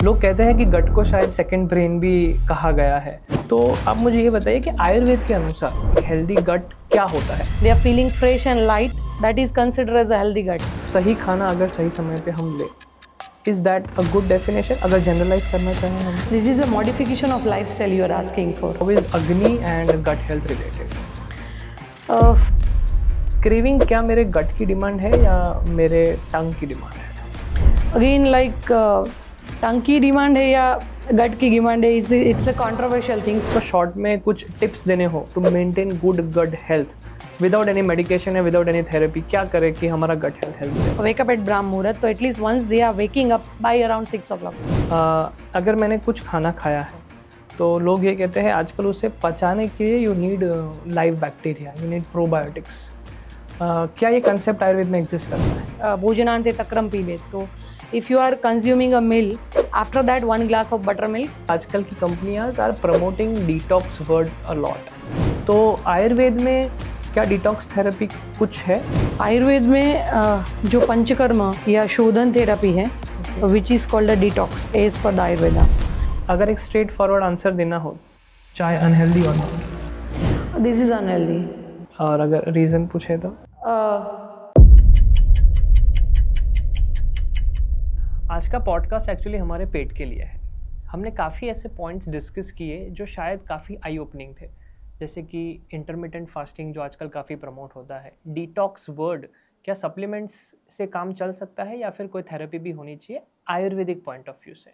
लोग कहते हैं कि गट को शायद सेकंड ब्रेन भी कहा गया है, तो आप मुझे ये बताइए कि आयुर्वेद के अनुसार हेल्दी गट क्या होता है? They are feeling fresh and light. That is considered as a healthy gut. सही खाना अगर सही समय पे हम ले, is that a good definition? अगर जनरलाइज करना चाहें हम, This is a modification of lifestyle you are asking for. How is अग्नि and gut health related? Uh, craving क्या मेरे गट की डिमांड है या मेरे टंग की डिमांड है? again, like टंग की डिमांड है या गट की डिमांड है, it's a controversial thing. तो शॉर्ट में कुछ टिप्स देने हो to maintain good gut health without any medication या विदाउट एनी थेरेपी, क्या करें कि हमारा गट हेल्थ हेल्दी है? Wake up at Brahm Muhurat, so at least once they are waking up by around 6 o'clock. अगर मैंने कुछ खाना खाया है तो लोग ये कहते हैं आजकल उसे पचाने के लिए you need live bacteria, you need probiotics. क्या ये कंसेप्ट आयुर्वेद में एग्जिस्ट करता है? भोजनांते तक्रम पीबेत. तो if you are consuming a meal, after that 1 glass of buttermilk. आजकल की कंपनियां are promoting detox word a lot, तो आयुर्वेद में क्या डिटॉक्स थेरेपी कुछ है? आयुर्वेद में जो पंचकर्म या शोधन थेरेपी है, which is called a detox as per the Ayurveda. अगर एक स्ट्रेट फॉरवर्ड आंसर देना हो, चाय अनहेल्दी और नॉट, दिस इज अनहेल्दी. और अगर रीज़न पूछे तो? आज का पॉडकास्ट एक्चुअली हमारे पेट के लिए है। हमने काफ़ी ऐसे पॉइंट्स डिस्कस किए जो शायद काफ़ी आई ओपनिंग थे, जैसे कि इंटरमिटेंट फास्टिंग जो आजकल काफ़ी प्रमोट होता है, डिटॉक्स वर्ड, क्या सप्लीमेंट्स से काम चल सकता है या फिर कोई थेरेपी भी होनी चाहिए आयुर्वेदिक पॉइंट ऑफ व्यू से,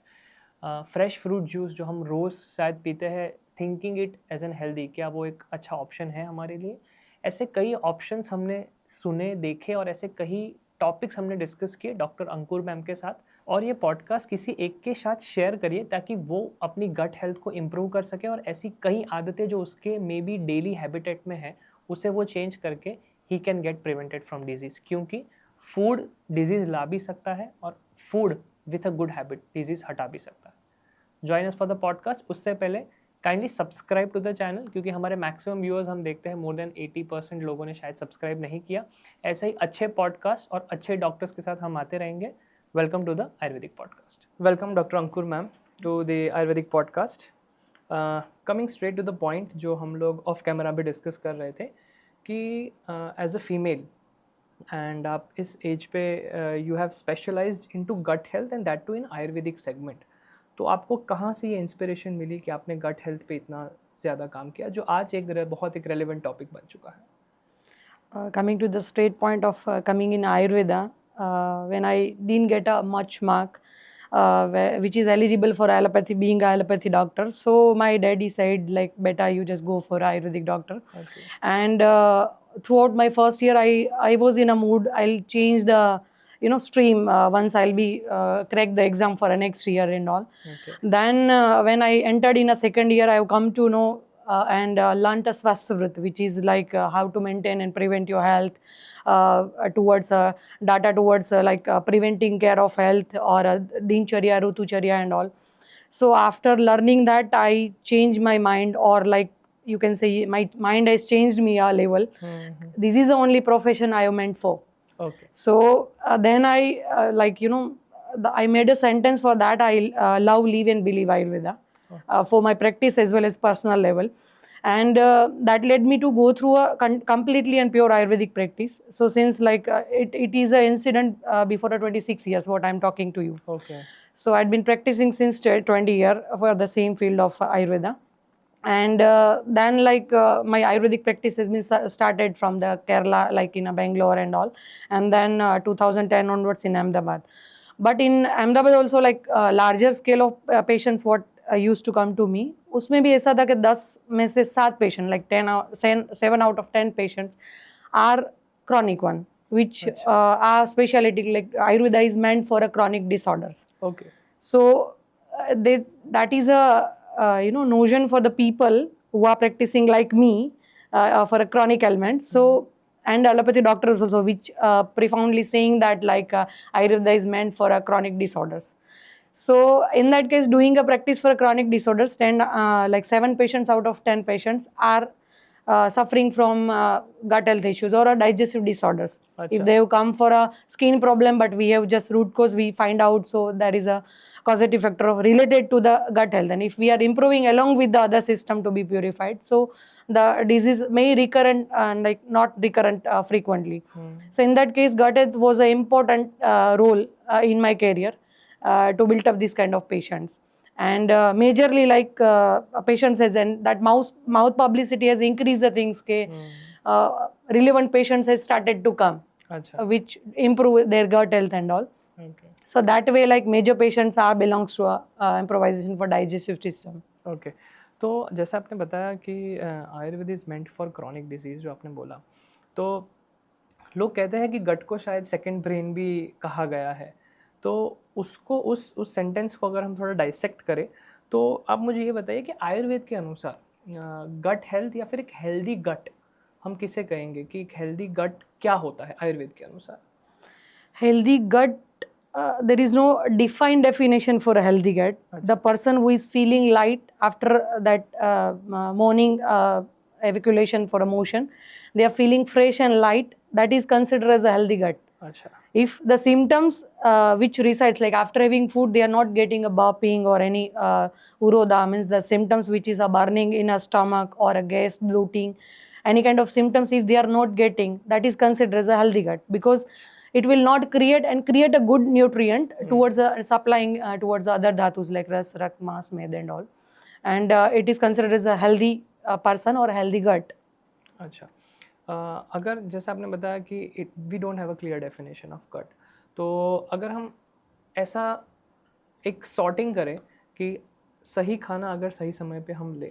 फ्रेश फ्रूट जूस जो हम रोज़ शायद पीते हैं thinking it as an healthy, क्या वो एक अच्छा ऑप्शन है हमारे लिए? ऐसे कई ऑप्शंस हमने सुने, देखे और ऐसे कई टॉपिक्स हमने डिस्कस किए डॉक्टर अंकुर मैम के साथ, और ये पॉडकास्ट किसी एक के साथ शेयर करिए ताकि वो अपनी गट हेल्थ को इम्प्रूव कर सके और ऐसी कई आदतें जो उसके मे बी डेली हैबिटेट में है उसे वो चेंज करके ही can get prevented from disease, क्योंकि फूड डिजीज़ ला भी सकता है और food with a good habit disease हटा भी सकता है। Join us for the podcast. उससे पहले kindly subscribe to the channel, क्योंकि हमारे मैक्सिमम व्यूअर्स हम देखते हैं मोर देन 80% लोगों ने शायद सब्सक्राइब नहीं किया। ऐसे ही अच्छे पॉडकास्ट और अच्छे डॉक्टर्स के साथ हम आते रहेंगे। Welcome to the ayurvedic podcast. Welcome doctor Ankur ma'am to the ayurvedic podcast. Coming straight to the point, जो हम लोग ऑफ कैमरा भी डिस्कस कर रहे थे कि एज अ फीमेल एंड आप इस एज पे you have specialised into gut health and that too in ayurvedic segment, तो आपको कहाँ से ये इंस्पिरेशन मिली कि आपने गट हेल्थ पे इतना ज़्यादा काम किया जो आज बहुत एक रेलेवेंट टॉपिक बन चुका है? Coming to the straight point of coming in Ayurveda, when I didn't get a much mark, which is eligible for allopathy, being a allopathy doctor, so my daddy said like, "Beta, you just go for Ayurvedic doctor." Okay. And throughout my first year, I was in a mood. I'll change the stream once I'll be crack the exam for a next year and all. Okay. Then when I entered in a second year, I've come to know and learnt a Swasthya, which is like how to maintain and prevent your health, towards data towards like preventing care of health, or dincharya, rutucharya and all. So after learning that, I changed my mind, or like you can say my mind has changed me a level. Mm-hmm. This is the only profession I am meant for. Okay. So then I I made a sentence for that. I love, live and believe Ayurveda for my practice as well as personal level. And that led me to go through a completely and pure Ayurvedic practice. So since like it is an incident before 26 years what I'm talking to you. Okay. So I'd been practicing since 20 years for the same field of Ayurveda. And then like my Ayurvedic practice has been started from the Kerala, like in Bangalore and all, and then 2010 onwards in Ahmedabad. But in Ahmedabad also like larger scale of patients what used to come to me, उसमें भी ऐसा था कि 10 में से 7 patient, like 7 out of 10 patients are chronic one, which are specialty like Ayurveda is meant for a chronic disorders. Okay. So that is a notion for the people who are practicing like me for a chronic ailment. So and allopathy doctors also, which profoundly saying that like Ayurveda is meant for a chronic disorders. So in that case, doing a practice for a chronic disorders, like 7 patients out of 10 patients are suffering from gut health issues or digestive disorders. Achha. If they have come for a skin problem, but we have just root cause, we find out, so there is a causative factor related to the gut health, and if we are improving along with the other system to be purified, so the disease may recurrent and like not recurrent frequently. So in that case, gut health was an important role in my career to build up this kind of patients. And majorly like a patient says, and that mouth publicity has increased the things ke relevant patients has started to come, अच्छा. which improve their gut health and all. Okay. So that way, like major patients are belongs to improvisation for digestive system. Okay. तो जैसा आपने बताया कि Ayurveda is meant for chronic disease जो आपने बोला, तो लोग कहते हैं कि गट को शायद सेकंड ब्रेन भी कहा गया है, तो उसको उस सेंटेंस को अगर हम थोड़ा डाइसेक्ट करें, तो आप मुझे ये बताइए कि आयुर्वेद के अनुसार गट हेल्थ या फिर एक हेल्दी गट हम किसे कहेंगे, कि एक हेल्दी गट क्या होता है आयुर्वेद के अनुसार? Healthy gut, there is no defined definition for a healthy gut. The person who is feeling light after that morning evacuation for a motion, they are feeling fresh and light, that is considered as a healthy gut. अच्छा. If the symptoms which resides, like after having food, they are not getting a burping or any uroda, means the symptoms which is a burning in a stomach or a gas, bloating, any kind of symptoms, if they are not getting, that is considered as a healthy gut, because it will not create a good nutrient towards supplying towards the other dhatus like ras, rakt, mas, med and all, and it is considered as a healthy person or healthy gut. अच्छा. अगर जैसे आपने बताया कि we don't have a clear definition of gut, तो अगर हम ऐसा एक सॉर्टिंग करें कि सही खाना अगर सही समय पे हम ले,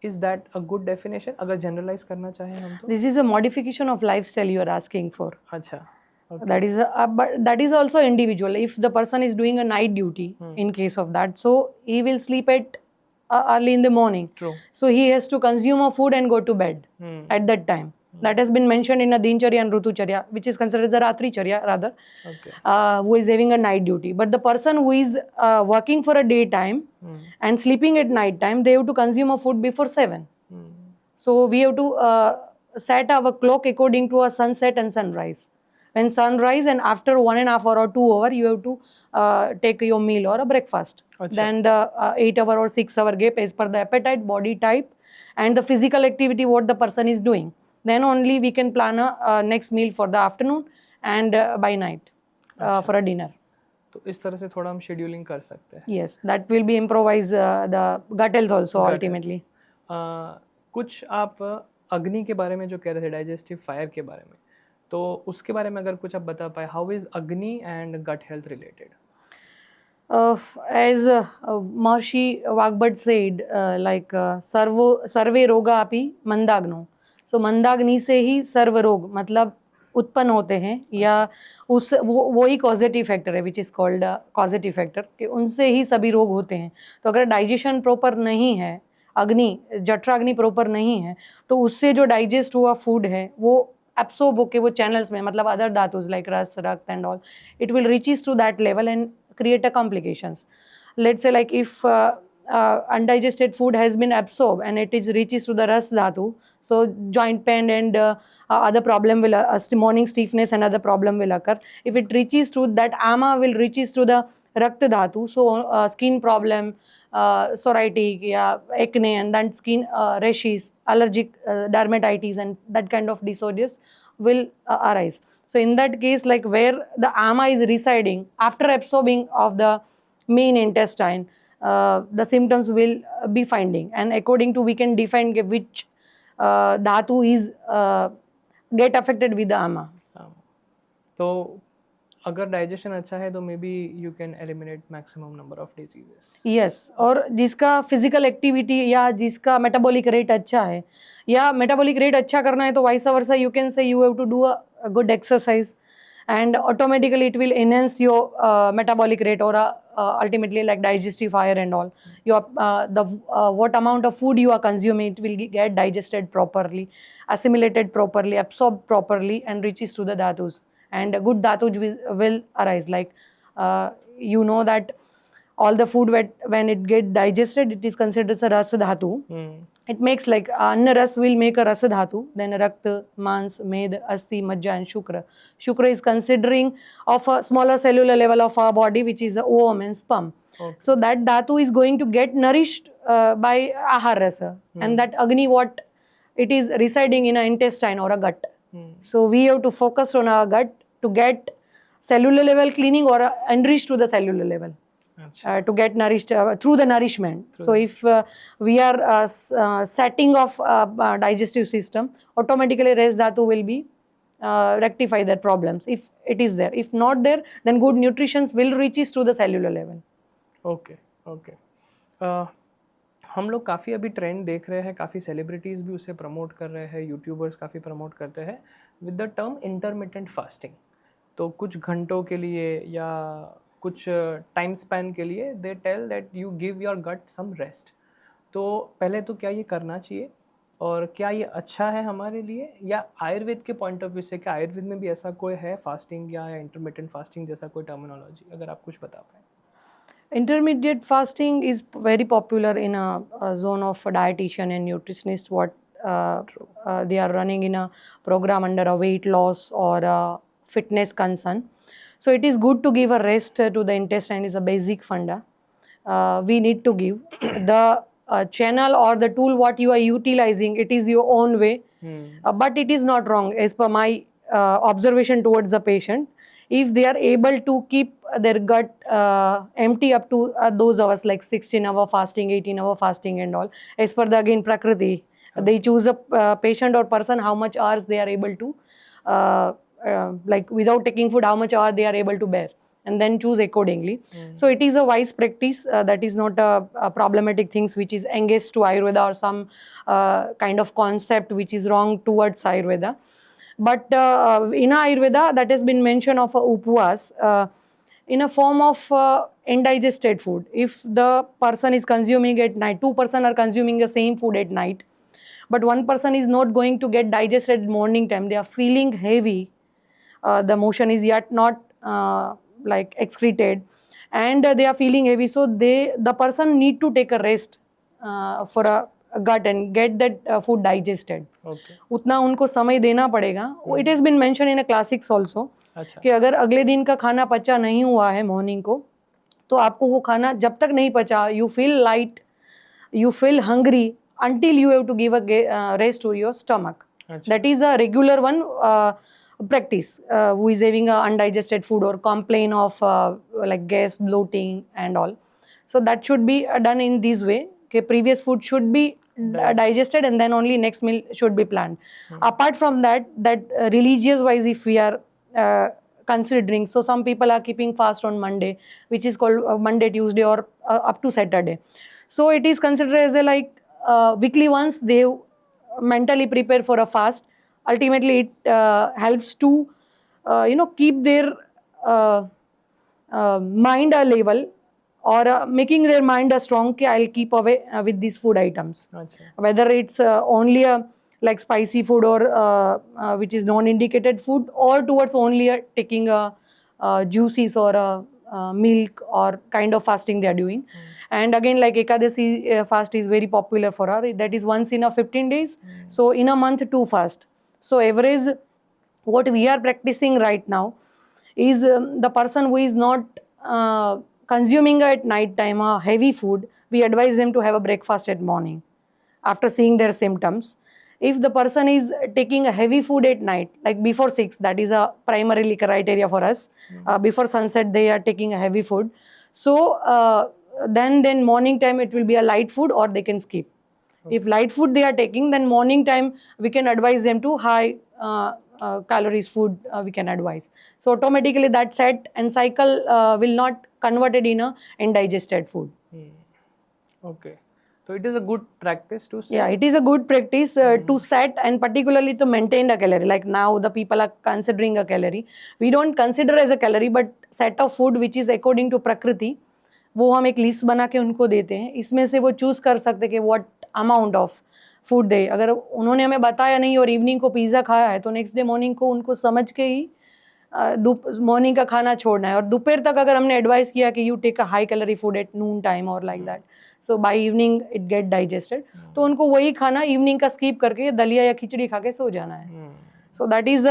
is that a good definition अगर जनरलाइज करना चाहें हम तो? This is a modification of lifestyle you are asking for. अच्छा. Okay. But that is also individual. If the person is doing a night duty, in case of that, so he will sleep at early in the morning. True. So he has to consume a food and go to bed at that time. That has been mentioned in a Dincharya and Rutucharya, which is considered as a Ratri Charya rather, Okay. who is having a night duty. But the person who is working for a daytime and sleeping at night time, they have to consume a food before 7. So we have to set our clock according to a sunset and sunrise. When sunrise and after 1.5 hour or 2 hour, you have to take your meal or a breakfast. Achha. Then the 8 hour or 6 hour gap as per the appetite, body type, and the physical activity what the person is doing. Then only we can plan a next meal for the afternoon and by night for a dinner. तो इस तरह से थोड़ा हम scheduling कर सकते हैं. Yes, that will be improvise the gut health also Gut ultimately. कुछ आप अग्नि के बारे में जो कह रहे थे, डाइजेस्टिव फायर के बारे में, तो उसके बारे में अगर कुछ आप बता पाए, हाउ इज अग्नि and gut health related? As Mahर्षि Vagbhat said, like सर्वे रोगा अपि मंदाग्नो. So मंदाग्नि से ही सर्व रोग मतलब उत्पन्न होते हैं, या उस वो ही कॉजेटिव फैक्टर है which is called causative factor, कि उनसे ही सभी रोग होते हैं. तो अगर डाइजेशन प्रॉपर नहीं है, अग्नि जठराग्नि प्रॉपर नहीं है, तो उससे जो डाइजेस्ट हुआ फूड है वो एब्सॉर्ब होके वो चैनल्स में, मतलब अदर धातुज लाइक रस, रक्त and all, it will reaches to that level and create a complications. Let's say like if undigested food has been absorbed and it is reaches to the ras dhatu, so joint pain and other problem will morning stiffness and other problem will occur. If it reaches to that ama will reaches to the rakt dhatu, so skin problem, psoriatic, acne, and then skin rashes, allergic dermatitis and that kind of disorders will arise. So in that case, like where the ama is residing after absorbing of the main intestine, the symptoms will be finding, and according to we can define which dhatu is get affected with the ama. तो अगर digestion अच्छा है तो may be you can eliminate maximum number of diseases. Yes, और जिसका physical activity या जिसका metabolic rate अच्छा है, या मेटाबॉलिक रेट अच्छा करना है, तो vice versa you can say you have to do a good exercise and automatically it will enhance your metabolic rate or ultimately like digestive fire and all. Your what amount of food you are consuming, it will get digested properly, assimilated properly, absorbed properly, and reaches to the dhatus, and a good dhatu will arise. Like you know that all the food when it get digested, it is considered as a ras dhatu. It makes like anna ras will make a ras dhatu, then rakt, mans, med, asti, majja and shukra. Shukra is considering of a smaller cellular level of our body, which is the ovum and sperm. Okay. So that dhatu is going to get nourished by ahar rasa, and that agni, what it is residing in an intestine or a gut. So we have to focus on our gut to get cellular level cleaning or enrich to the cellular level. अच्छा. To get nourished through the nourishment. So if we are setting of digestive system, automatically rest dhatu will be rectify their problems if it is there. If not there, then good nutrition will reaches to the cellular level. Okay okay. हम लोग काफ़ी अभी trend देख रहे हैं, काफ़ी celebrities भी उसे प्रमोट कर रहे हैं, यूट्यूबर्स काफ़ी प्रमोट करते हैं with the term intermittent fasting. तो कुछ घंटों के लिए या कुछ टाइम स्पैन के लिए they tell that you give your gut some rest. तो पहले तो क्या ये करना चाहिए और क्या ये अच्छा है हमारे लिए, या आयुर्वेद के पॉइंट ऑफ व्यू से क्या आयुर्वेद में भी ऐसा कोई है फास्टिंग या इंटरमिटेंट फास्टिंग जैसा कोई टर्मिनोलॉजी, अगर आप कुछ बता पाएँ. Intermediate fasting is very popular in a zone of dietitian and nutritionist. What they are running in a program under a weight loss or a fitness concern. So it is good to give a rest to the intestine is a basic funda. We need to give the channel or the tool what you are utilizing. It is your own way, but it is not wrong as per my observation towards the patient. If they are able to keep their gut empty up to those hours, like 16-hour fasting, 18-hour fasting and all, as per the again prakriti, they choose a patient or person how much hours they are able to like without taking food, how much hour they are able to bear, and then choose accordingly. So it is a wise practice, that is not a problematic things which is engaged to Ayurveda or some kind of concept which is wrong towards Ayurveda. But in Ayurveda, that has been mentioned of upvas in a form of indigested food. If the person is consuming at night, two person are consuming the same food at night, but one person is not going to get digested morning time, they are feeling heavy, the motion is yet not like excreted, and they are feeling heavy, so the person need to take a rest for a gut and get that food digested. Okay. उतना उनको समय देना पड़ेगा. It has been mentioned in a classics also कि अगर अगले दिन का खाना पचा नहीं हुआ है मॉर्निंग को, तो आपको वो खाना जब तक नहीं पचा, you feel light, you feel hungry until you have to give a rest to your stomach. That is a regular one practice who is having a undigested food or complain of like gas, bloating and all. So that should be done in this way. Okay, previous food should be digested and then only next meal should be planned. Apart from that religious wise, if we are considering, so some people are keeping fast on Monday, which is called Monday, Tuesday or up to Saturday. So it is considered as a like weekly once they mentally prepare for a fast. Ultimately it helps to keep their mind a level, or making their mind strong कि I'll keep away with these food items. Whether it's only a like spicy food or which is non-indicated food, or towards only taking a juices or a milk or kind of fasting they are doing. And again, like Ekadasi fast is very popular for her. That is once in a 15 days. So in a month 2 fast. So average what we are practicing right now is the person who is not consuming at night time a heavy food, we advise them to have a breakfast at morning after seeing their symptoms. If the person is taking a heavy food at night, like before 6, that is a primarily criteria for us. Before sunset they are taking a heavy food. So then morning time it will be a light food, or they can skip. If light food they are taking, then morning time we can advise them to high calories food we can advise. So automatically that set and cycle will not converted in a indigested food. Okay. So it is a good practice to set. Yeah, it is a good practice to set and particularly to maintain a calorie. Like now the people are considering a calorie. We don't consider as a calorie, but set of food which is according to prakriti, वो हम एक list बना के उनको देते हैं. इसमें से वो चूज़ कर सकते कि what amount of फूड दे. अगर उन्होंने हमें बताया नहीं और इवनिंग को पिज़्ज़ा खाया है, तो नेक्स्ट डे मॉर्निंग को उनको समझ के ही मॉर्निंग का खाना छोड़ना है. और दोपहर तक अगर हमने एडवाइस किया कि you take a high calorie food at noon time और like that, so by evening it get digested, तो उनको वही खाना इवनिंग का स्किप करके दलिया या खिचड़ी खा के सो जाना है. So that is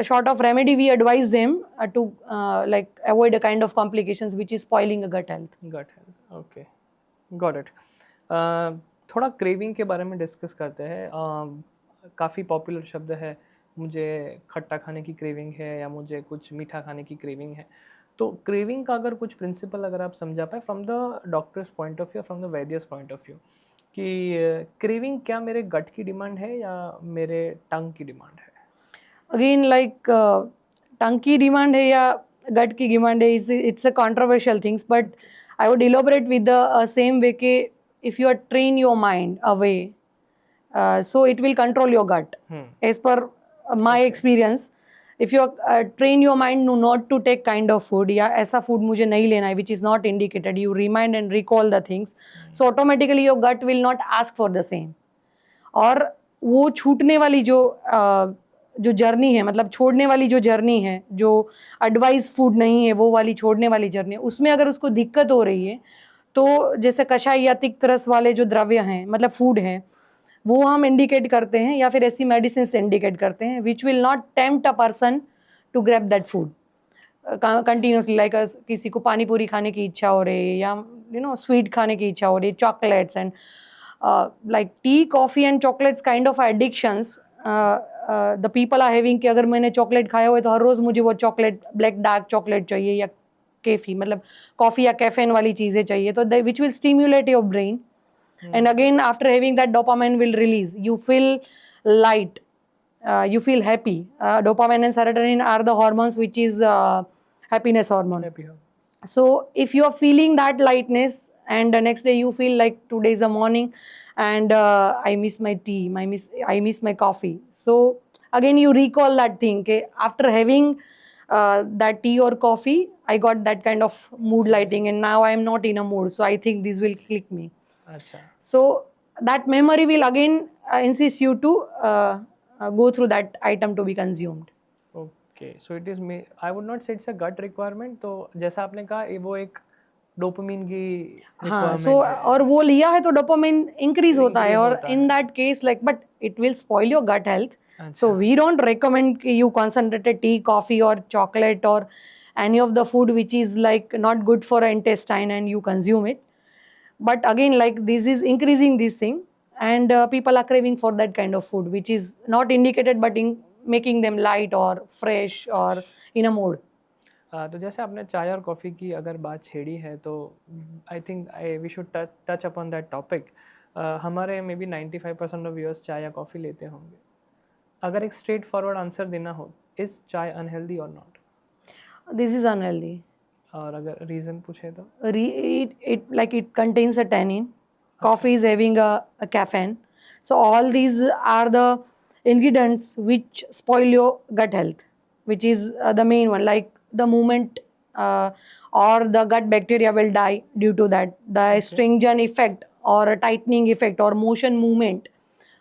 short of remedy, we advise them to like avoid a kind of complications which is spoiling a gut health. Gut health, okay, got it. थोड़ा क्रेविंग के बारे में डिस्कस करते हैं। काफ़ी पॉपुलर शब्द है, मुझे खट्टा खाने की क्रेविंग है या मुझे कुछ मीठा खाने की क्रेविंग है। तो क्रेविंग का अगर कुछ प्रिंसिपल अगर आप समझा पाए from the doctor's point of view, from the vaidyas point of view, कि क्रेविंग क्या मेरे गट की डिमांड है या मेरे टंग की डिमांड है? Again, like टंग की डिमांड है या गट की डिमांड है, it's a controversial things, but I would elaborate with the same way कि if you are train your mind away, so it will control your gut. As per my experience, if you train your mind not to take kind of food, या ऐसा food मुझे नहीं लेना है which is not indicated, you remind and recall the things, so automatically your gut will not ask for the same. और वो छूटने वाली जो जर्नी है, मतलब छोड़ने वाली जो जर्नी है, जो एडवाइस फूड नहीं है वो वाली छोड़ने वाली जर्नी है, उसमें अगर उसको दिक्कत हो रही है तो जैसे कषाय या तिक्त रस वाले जो द्रव्य हैं, मतलब फूड हैं, वो हम इंडिकेट करते हैं या फिर ऐसी मेडिसिन से इंडिकेट करते हैं which will not tempt a person to grab that food continuously. Like किसी को पानी पूरी खाने की इच्छा हो रही है या स्वीट खाने की इच्छा हो रही है, chocolates and like tea, coffee and chocolates kind of addictions, the people are having कि अगर मैंने चॉकलेट खाया हुआ है तो हर रोज़ मुझे वो चॉकलेट, ब्लैक डार्क चॉकलेट चाहिए या केफी, मतलब कॉफ़ी या कैफेन वाली चीज़ें चाहिए, तो which will stimulate your brain and again after having that dopamine will release, you feel light, you feel happy. Dopamine and serotonin are the hormones which is happiness hormone. So if you are feeling that lightness and the next day you feel like today is a morning and I miss my tea, I miss my coffee, so again you recall that thing okay, after having that tea or coffee I got that kind of mood lighting and now I am not in a mood, so I think this will click me. Achha. So that memory will again insist you to go through that item to be consumed. Okay, so it is I would not say it's a gut requirement, तो जैसा आपने कहा वो एक dopamine की हाँ, so और वो लिया है तो डोपामिन इंक्रीज होता है और in that case like but it will spoil your gut health. So we don't recommend you concentrated tea, coffee or chocolate or any of the food which is like not good for intestine and you consume it. But again like this is increasing this thing and people are craving for that kind of food which is not indicated but in making them light or fresh or in a mood. तो जैसे आपने चाय और coffee की अगर बात छेड़ी है तो I think we should touch upon that topic. हमारे मे बी 95% ऑफ व्यूअर्स चाय या कॉफ़ी लेते होंगे। अगर एक स्ट्रेट फॉरवर्ड आंसर देना हो, इज चाय अनहेल्दी और नॉट? This is unhealthy. और अगर रीज़न पूछे तो it contains a tannin. Coffee is having a caffeine. So all these are the ingredients which spoil your gut health, which is the main one. Like the moment or the gut bacteria will die due to that. The astringent effect or a tightening effect or motion movement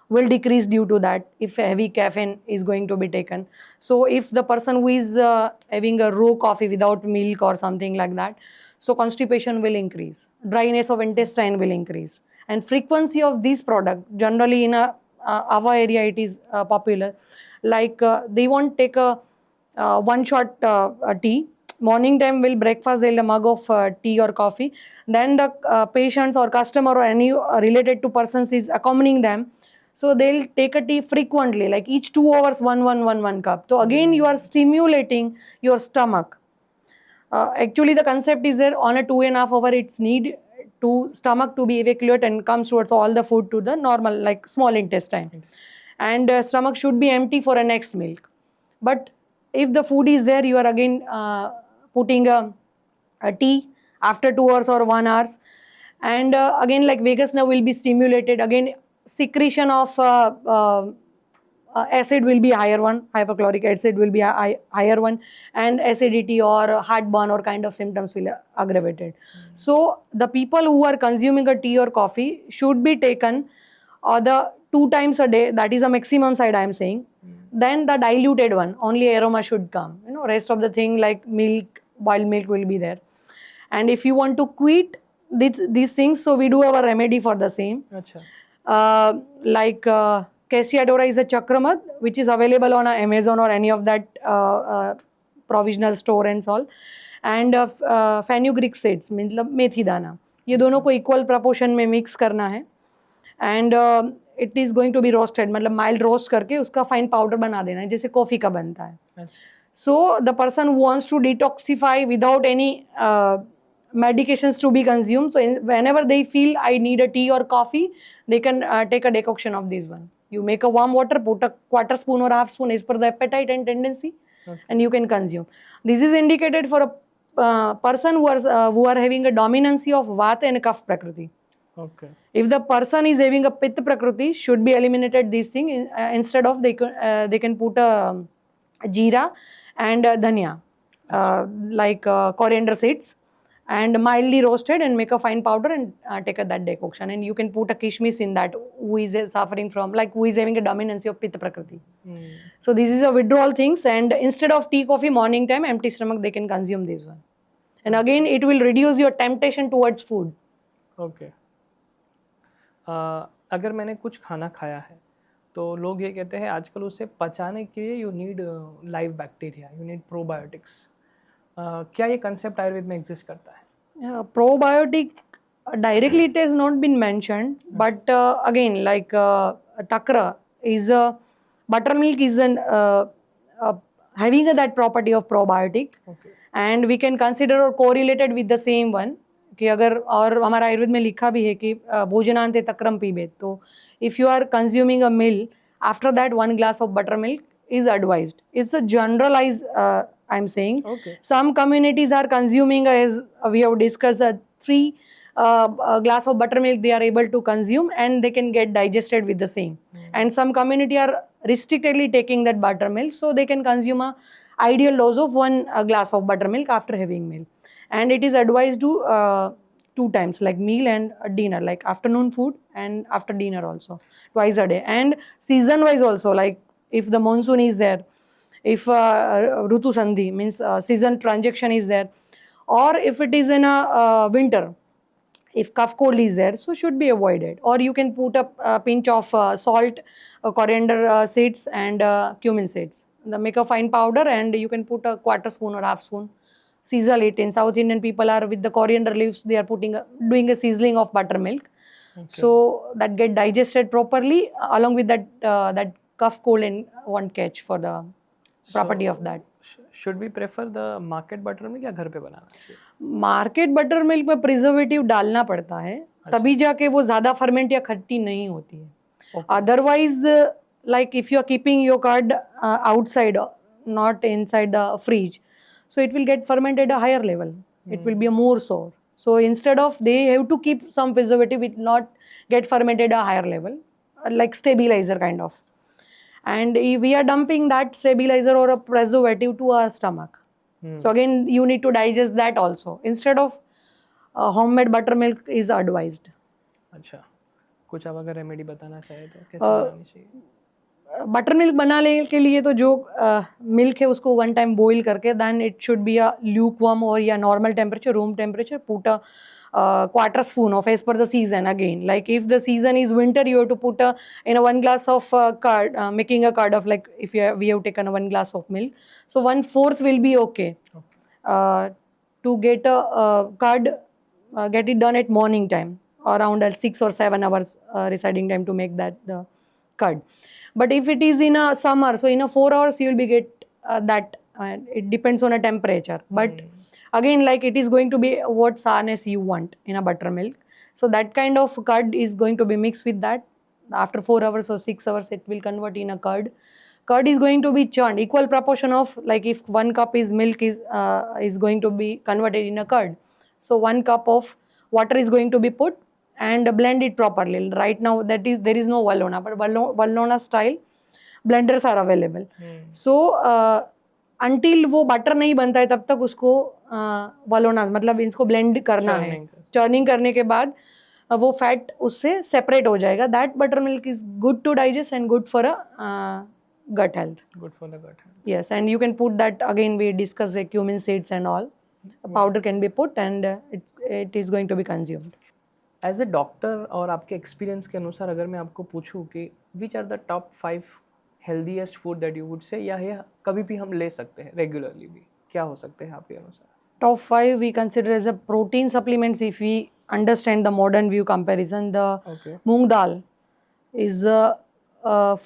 will decrease due to that if heavy caffeine is going to be taken. So if the person who is having a raw coffee without milk or something like that, so constipation will increase, dryness of intestine will increase, and frequency of this product generally in our area it is popular. Like they won't take a one shot tea. Morning time will breakfast, they'll a mug of tea or coffee. Then the patients or customer or any related to persons is accompanying them. So they'll take a tea frequently, like each 2 hours, one cup. So again, you are stimulating your stomach. Actually, the concept is there on a 2.5 hour, it's need to stomach to be evacuated and comes towards all the food to the normal, like small intestine. And stomach should be empty for a next meal. But if the food is there, you are again putting a tea after 2 hours or 1 hour. And again, like vagus nerve will be stimulated. Again, secretion of acid will be higher one, hypochloric acid will be a higher one, and acidity or heartburn or kind of symptoms will aggravated. So the people who are consuming a tea or coffee should be taken the 2 times a day, that is a maximum side I am saying. Then the diluted one, only aroma should come, rest of the thing like milk, boiled milk will be there. And if you want to quit these things, so we do have a remedy for the same. अच्छा. Like Cassiadora is a chakramad which is available on Amazon or any of that provisional store and all. And fenugreek seeds मतलब मेथी दाना, ये दोनों को equal proportion में mix करना है. And it is going to be roasted, मतलब mild roast करके उसका फाइन पाउडर बना देना है जैसे कॉफ़ी का बनता है. So the person who wants to detoxify without any medications to be consumed, so whenever they feel I need a tea or coffee, they can take a decoction of this one. You make a warm water, put a quarter spoon or half spoon as per the appetite and tendency, and you can consume. This is indicated for a person who are having a dominancy of Vata and Kapha Prakriti. Okay. If the person is having a Pitta Prakriti, should be eliminated this thing. Instead of they can put a jeera and dhania, like coriander seeds, and mildly roasted and make a fine powder and take that decoction. And you can put a kishmish in that who is suffering from, like who is having a dominancy of Pitta Prakriti. So this is a withdrawal things, and instead of tea, coffee, morning time, empty stomach, they can consume this one. And again, it will reduce your temptation towards food. Okay. अगर मैंने कुछ खाना खाया है तो लोग ये कहते हैं आजकल उसे पचाने के लिए you need live bacteria, you need probiotics. क्या ये कंसेप्ट आयुर्वेद में एग्जिस्ट करता है? Probiotic directly it has not been mentioned, but again, like takra is buttermilk is having that property of probiotic. Okay. And we can consider or correlated with the same one कि अगर, और हमारा आयुर्वेद में लिखा भी है कि भोजनांते तक्रम पीबेत, तो if you are consuming a meal, after that 1 glass of buttermilk is advised. It's a generalized I'm saying. Okay. Some communities are consuming, as we have discussed, 3 glass of buttermilk they are able to consume and they can get digested with the same. And some community are restrictedly taking that buttermilk, so they can consume a ideal dose of 1 glass of buttermilk after having meal. And it is advised to 2 times, like meal and dinner, like afternoon food and after dinner also, twice a day. And season wise also, like if the monsoon is there, if Rutu Sandhi means season transaction is there, or if it is in a winter, if cough cold is there, so should be avoided. Or you can put a pinch of salt, coriander seeds and cumin seeds. Make a fine powder and you can put a quarter spoon or half spoon. Sizzle it. In South Indian people are with the coriander leaves, they are doing a sizzling of buttermilk. Okay. So that get digested properly along with that that cough cold and won't catch for the property of that. Should we prefer the market buttermilk या घर पे बनाना चाहिए? Market butter milk में preservative डालना पड़ता है, तभी जाके वो ज़्यादा फर्मेंट या खट्टी नहीं होती है. Otherwise like if you are keeping your curd outside, not inside the fridge, so it will get fermented at a higher level. It will be a more sour. So instead of, they have to keep some preservative, it not get fermented at a higher level, like stabilizer kind of. And if we are dumping that stabilizer or a preservative to our stomach, so again you need to digest that also. Instead of homemade buttermilk is advised. अच्छा, कुछ आप अगर remedy बताना चाहे तो कैसे बनानी चाहिए? बटर मिल्क बनाने के लिए तो जो मिल्क है उसको 1 टाइम बॉईल करके, then it should be a lukewarm और या normal temperature, room temperature, put a quarter spoon of as per the season. Again, like if the season is winter, you have to put in a 1 glass of curd, making a curd of, like if we have taken a 1 glass of milk, so 1/4 will be okay. To get a curd, get it done at morning time, around 6 or 7 hours residing time to make that the curd. But if it is in a summer, so in a 4 hours you will be get that. It depends on a temperature. But again, like it is going to be what sourness you want in a buttermilk. So that kind of curd is going to be mixed with that. After 4 hours or 6 hours, it will convert in a curd. Curd is going to be churned, equal proportion of, like if 1 cup is milk is going to be converted in a curd. So 1 cup of water is going to be put and blend it properly. Right now there is no Valona, but Valona style blenders are available. So until वो butter नहीं बनता है तब तक उसको वलोना, मतलब इसको blend करना है. चर्निंग करने के बाद वो फैट उससे सेपरेट हो जाएगा. That buttermilk is good to digest and good for a gut health. Good for the gut health. Yes, and you can put that, again we discussed the cumin seeds and all. Powder can be put and it is going to be consumed. As a doctor और आपके experience के अनुसार अगर मैं आपको पूछूं कि which are the top 5 healthiest food that you would say, या ये कभी भी हम ले सकते हैं रेगुलरली भी, क्या हो सकते हैं आपके अनुसार? Top 5 we consider as a protein supplements if we understand the modern view comparison. The okay moong dal is a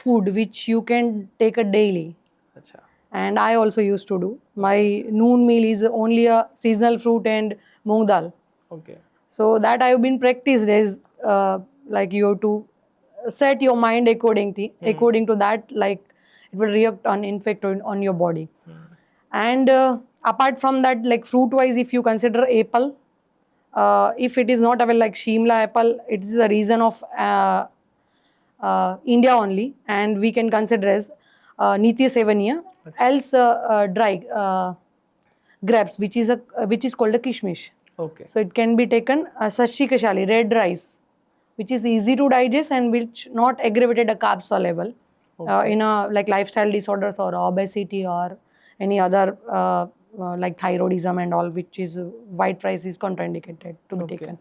food which you can take a daily, अच्छा and I also used to do. My noon meal is only a seasonal fruit and moong dal. Okay So that I've been practiced as like you have to set your mind according to that, like it will react on infect on your body. And apart from that, like fruit wise, if you consider apple, if it is not available like Shimla apple, it is a reason of India only, and we can consider as Nitya Sevaniya, else dry grapes, which is called a kishmish. Okay So it can be taken sashikashali, red rice, which is easy to digest and which not aggravated a carb soluble in a like lifestyle disorders or obesity or any other like thyroidism and all, which is white rice is contraindicated to be taken.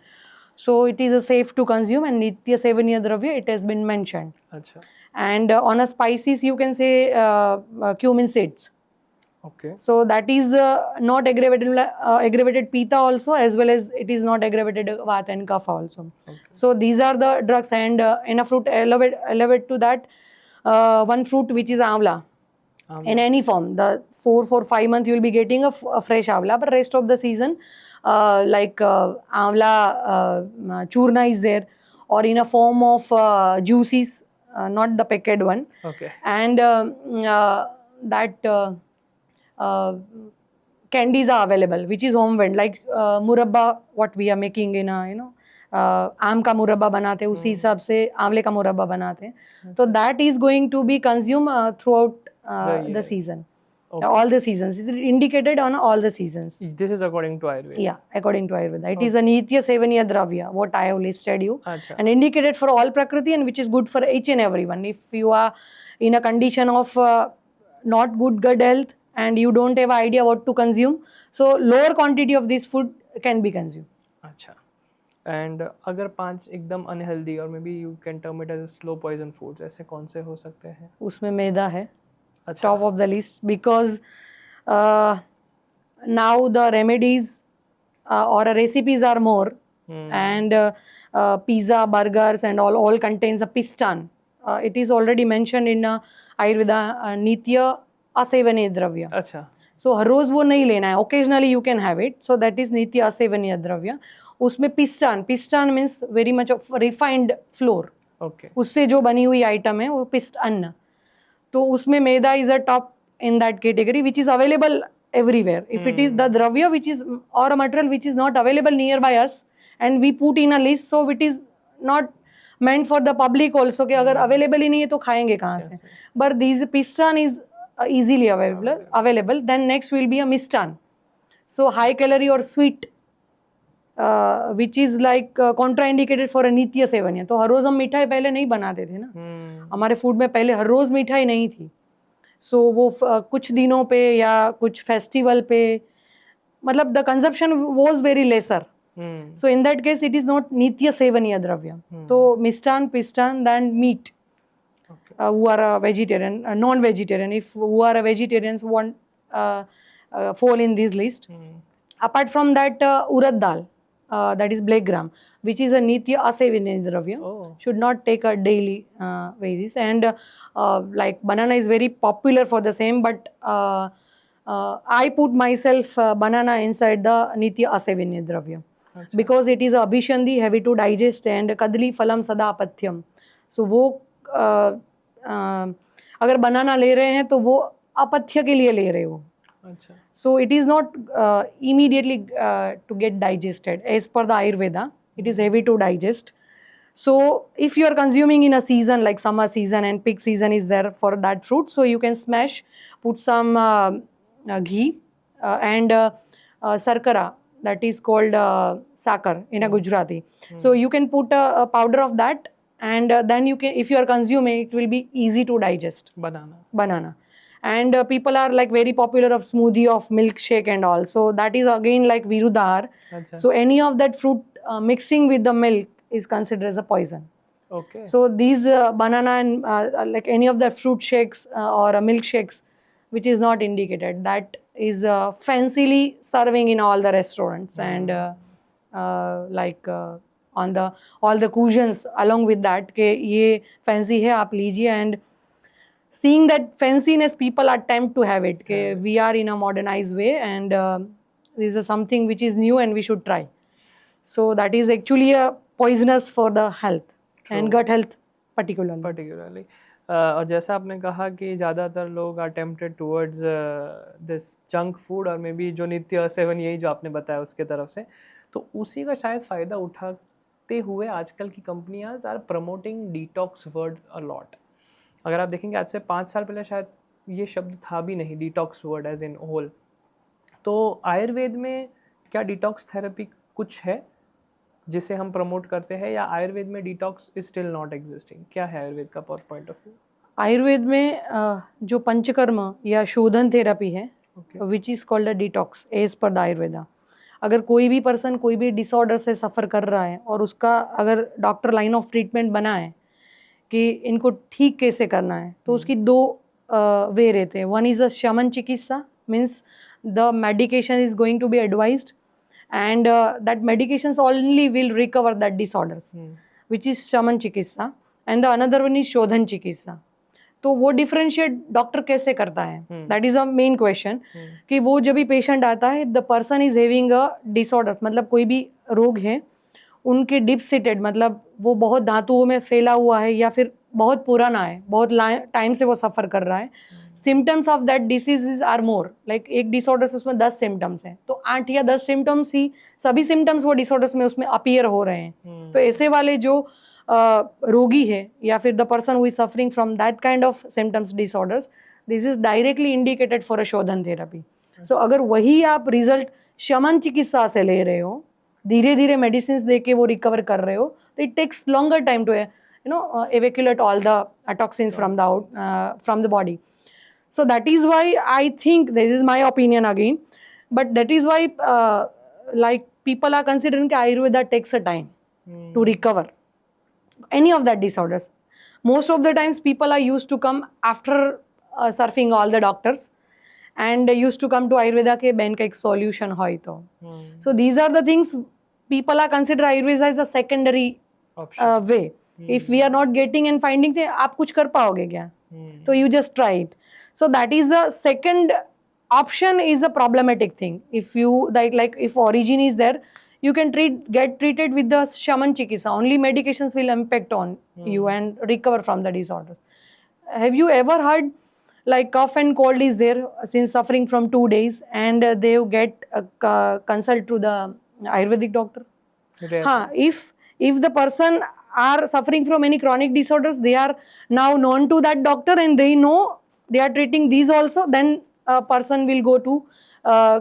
So it is safe to consume, and Nitya Sevaniya Dravya, it has been mentioned. अच्छा And on a spices, you can say cumin seeds. Okay So that is not aggravated pitta also, as well as it is not aggravated vata and kapha also. Okay. So these are the drugs, and in a fruit elevate to that one fruit which is amla. In any form, the 4 5 months you will be getting a fresh amla, but rest of the season amla churna is there, or in a form of juices, not the packet one. Okay And that candies are available, which is home made, like murabba, what we are making in a आम का मुरब्बा बनाते हैं, उसी हिसाब से आंवले का मुरब्बा बनाते हैं. तो that is going to be consumed throughout the season. All the seasons. It is indicated on all the seasons. This is according to Ayurveda. Yeah, according to Ayurveda. It is a Nitya Sevaniya Dravya, what I have listed you. अच्छा And indicated for all Prakriti, and which is good for each and everyone. If you are in a condition of not good gut health and you don't have idea what to consume, so lower quantity of this food can be consumed. अच्छा and अगर 5 एकदम unhealthy और maybe you can term it as slow poison foods, ऐसे कौन से हो सकते हैं? उसमें मैदा है अच्छा top of the list, because now the remedies or recipes are more, and pizza, burgers and all contains a piston. It is already mentioned in Ayurveda, Nitya Asevaniya Dravya. अच्छा So हर रोज वो नहीं लेना है, occasionally you can have it, so that is Nitya Asevaniya Dravya. उसमें piston means very much of refined flour, okay उससे जो बनी हुई आइटम है वो पिस्ट अन्न. तो उसमें maida is a top in that category, which is available everywhere. If it is the dravya which is or a material which is not available nearby us and we put in a list, so it is not meant for the public also कि अगर available ही नहीं है तो खाएंगे कहाँ से. But these piston is easily available. Then next will be a mistan, so high calorie or sweet, which is like contraindicated for a Nitya Sevaniya. तो हर रोज हम मिठाई पहले नहीं बनाते थे ना, हमारे फूड में पहले हर रोज मिठाई नहीं थी. सो वो कुछ दिनों पे या कुछ फेस्टिवल पे, मतलब the consumption was very lesser. So in that case it is not Nitya Sevaniya Dravya. So mistan, pistan, then meat. Who are a vegetarian, non-vegetarian, if who are a vegetarians want fall in this list. Apart from that, urad dal, that is black gram, which is a Nitya Asevaniya Dravya. Should not take a daily basis. And like banana is very popular for the same, but I put myself banana inside the Nitya Asevaniya Dravya. Because it is abhishandi, heavy to digest, and kadli phalam sada apathyam. So वो अगर बनाना ले रहे हैं तो वो अपथ्य के लिए ले रहे हो. अच्छा So it is not immediately to get digested. As per the Ayurveda, it is heavy to digest. So if you are consuming in a season like summer season and peak season is there for that fruit, so you can smash, put some ghee and sarkara, that is called sakar in a Gujarati. So you can put a powder of that, and then you can, if you are consuming, it will be easy to digest. Banana. And people are like very popular of smoothie, of milkshake and all. So that is again like Virudhar. So any of that fruit mixing with the milk is considered as a poison. Okay. So these banana and like any of the fruit shakes or milkshakes, which is not indicated, that is fancily serving in all the restaurants and on the all the cuisines along with that के ये fancy है आप लीजिए, and seeing that fanciness people are tempt to have it के we are in a modernized way and this is something which is new and we should try. So that is actually a poisonous for the health and gut health particularly. और जैसा आपने कहा कि ज़्यादातर लोग are tempted towards this junk food और may be जो नित्य सेवन यही जो आपने बताया उसके तरफ से, तो उसी का शायद फ़ायदा उठाते हुए आजकल की कंपनियां are promoting detox word a lot. अगर आप देखेंगे आज से 5 साल पहले शायद ये शब्द था भी नहीं, detox word as in whole. तो आयुर्वेद में क्या डिटॉक्स थेरेपी कुछ है जिसे हम प्रमोट करते हैं, या आयुर्वेद में detox is still not existing? क्या है आयुर्वेद का पॉइंट ऑफ व्यू? आयुर्वेद में जो पंचकर्म या शोधन थेरेपी है which is called a detox as per the Ayurveda. अगर कोई भी पर्सन कोई भी डिसऑर्डर से सफ़र कर रहा है और उसका अगर डॉक्टर लाइन ऑफ ट्रीटमेंट बना है कि इनको ठीक कैसे करना है, तो उसकी 2 वे रहते हैं. वन इज़ अ शमन चिकित्सा, means the medication is going to be advised and that medications only will recover that disorders, which is shaman chikitsa, and the another one is shodhan chikitsa. तो वो डिफरेंशिएट डॉक्टर कैसे करता है, that is a main question. कि वो जब भी patient आता है, the person is having a disorders, मतलब कोई भी रोग है उनके डिप सीटेड, मतलब वो बहुत धातुओं में फैला हुआ है या फिर बहुत पुराना है, बहुत टाइम से वो सफ़र कर रहा है. Symptoms of that disease are more, like एक डिसऑर्डर्स उसमें 10 सिम्टम्स हैं, तो 8 या 10 सिम्टम्स ही सभी सिम्टम्स वो डिसऑर्डर्स में उसमें अपीयर हो रहे हैं. तो ऐसे वाले जो रोगी है या फिर the person who is suffering from that kind of symptoms disorders, this is directly indicated for a शोधन थेरेपी. सो अगर वही आप रिजल्ट शमन चिकित्सा से ले रहे हो, धीरे धीरे मेडिसिन दे के वो रिकवर कर रहे हो, तो it takes longer time to evacuate all the toxins from the body. So that is why I think, this is my opinion again, but that is why like people are considering that Ayurveda takes a time to recover any of that disorders. Most of the times people are used to come after surfing all the doctors and used to come to Ayurveda ke ben ka ek solution hoy to. So these are the things people are consider Ayurveda as a secondary way. If we are not getting and finding, थे आप कुछ कर पाओगे क्या? तो you just try it. So that is the second option, is a problematic thing. If you like if origin is there, you can get treated with the shaman chikitsa. Only medications will impact on you and recover from the disorders. Have you ever heard like cough and cold is there since suffering from 2 days and they get consult to the Ayurvedic doctor? If the person are suffering from any chronic disorders, they are now known to that doctor and they know they are treating these also, then a person will go to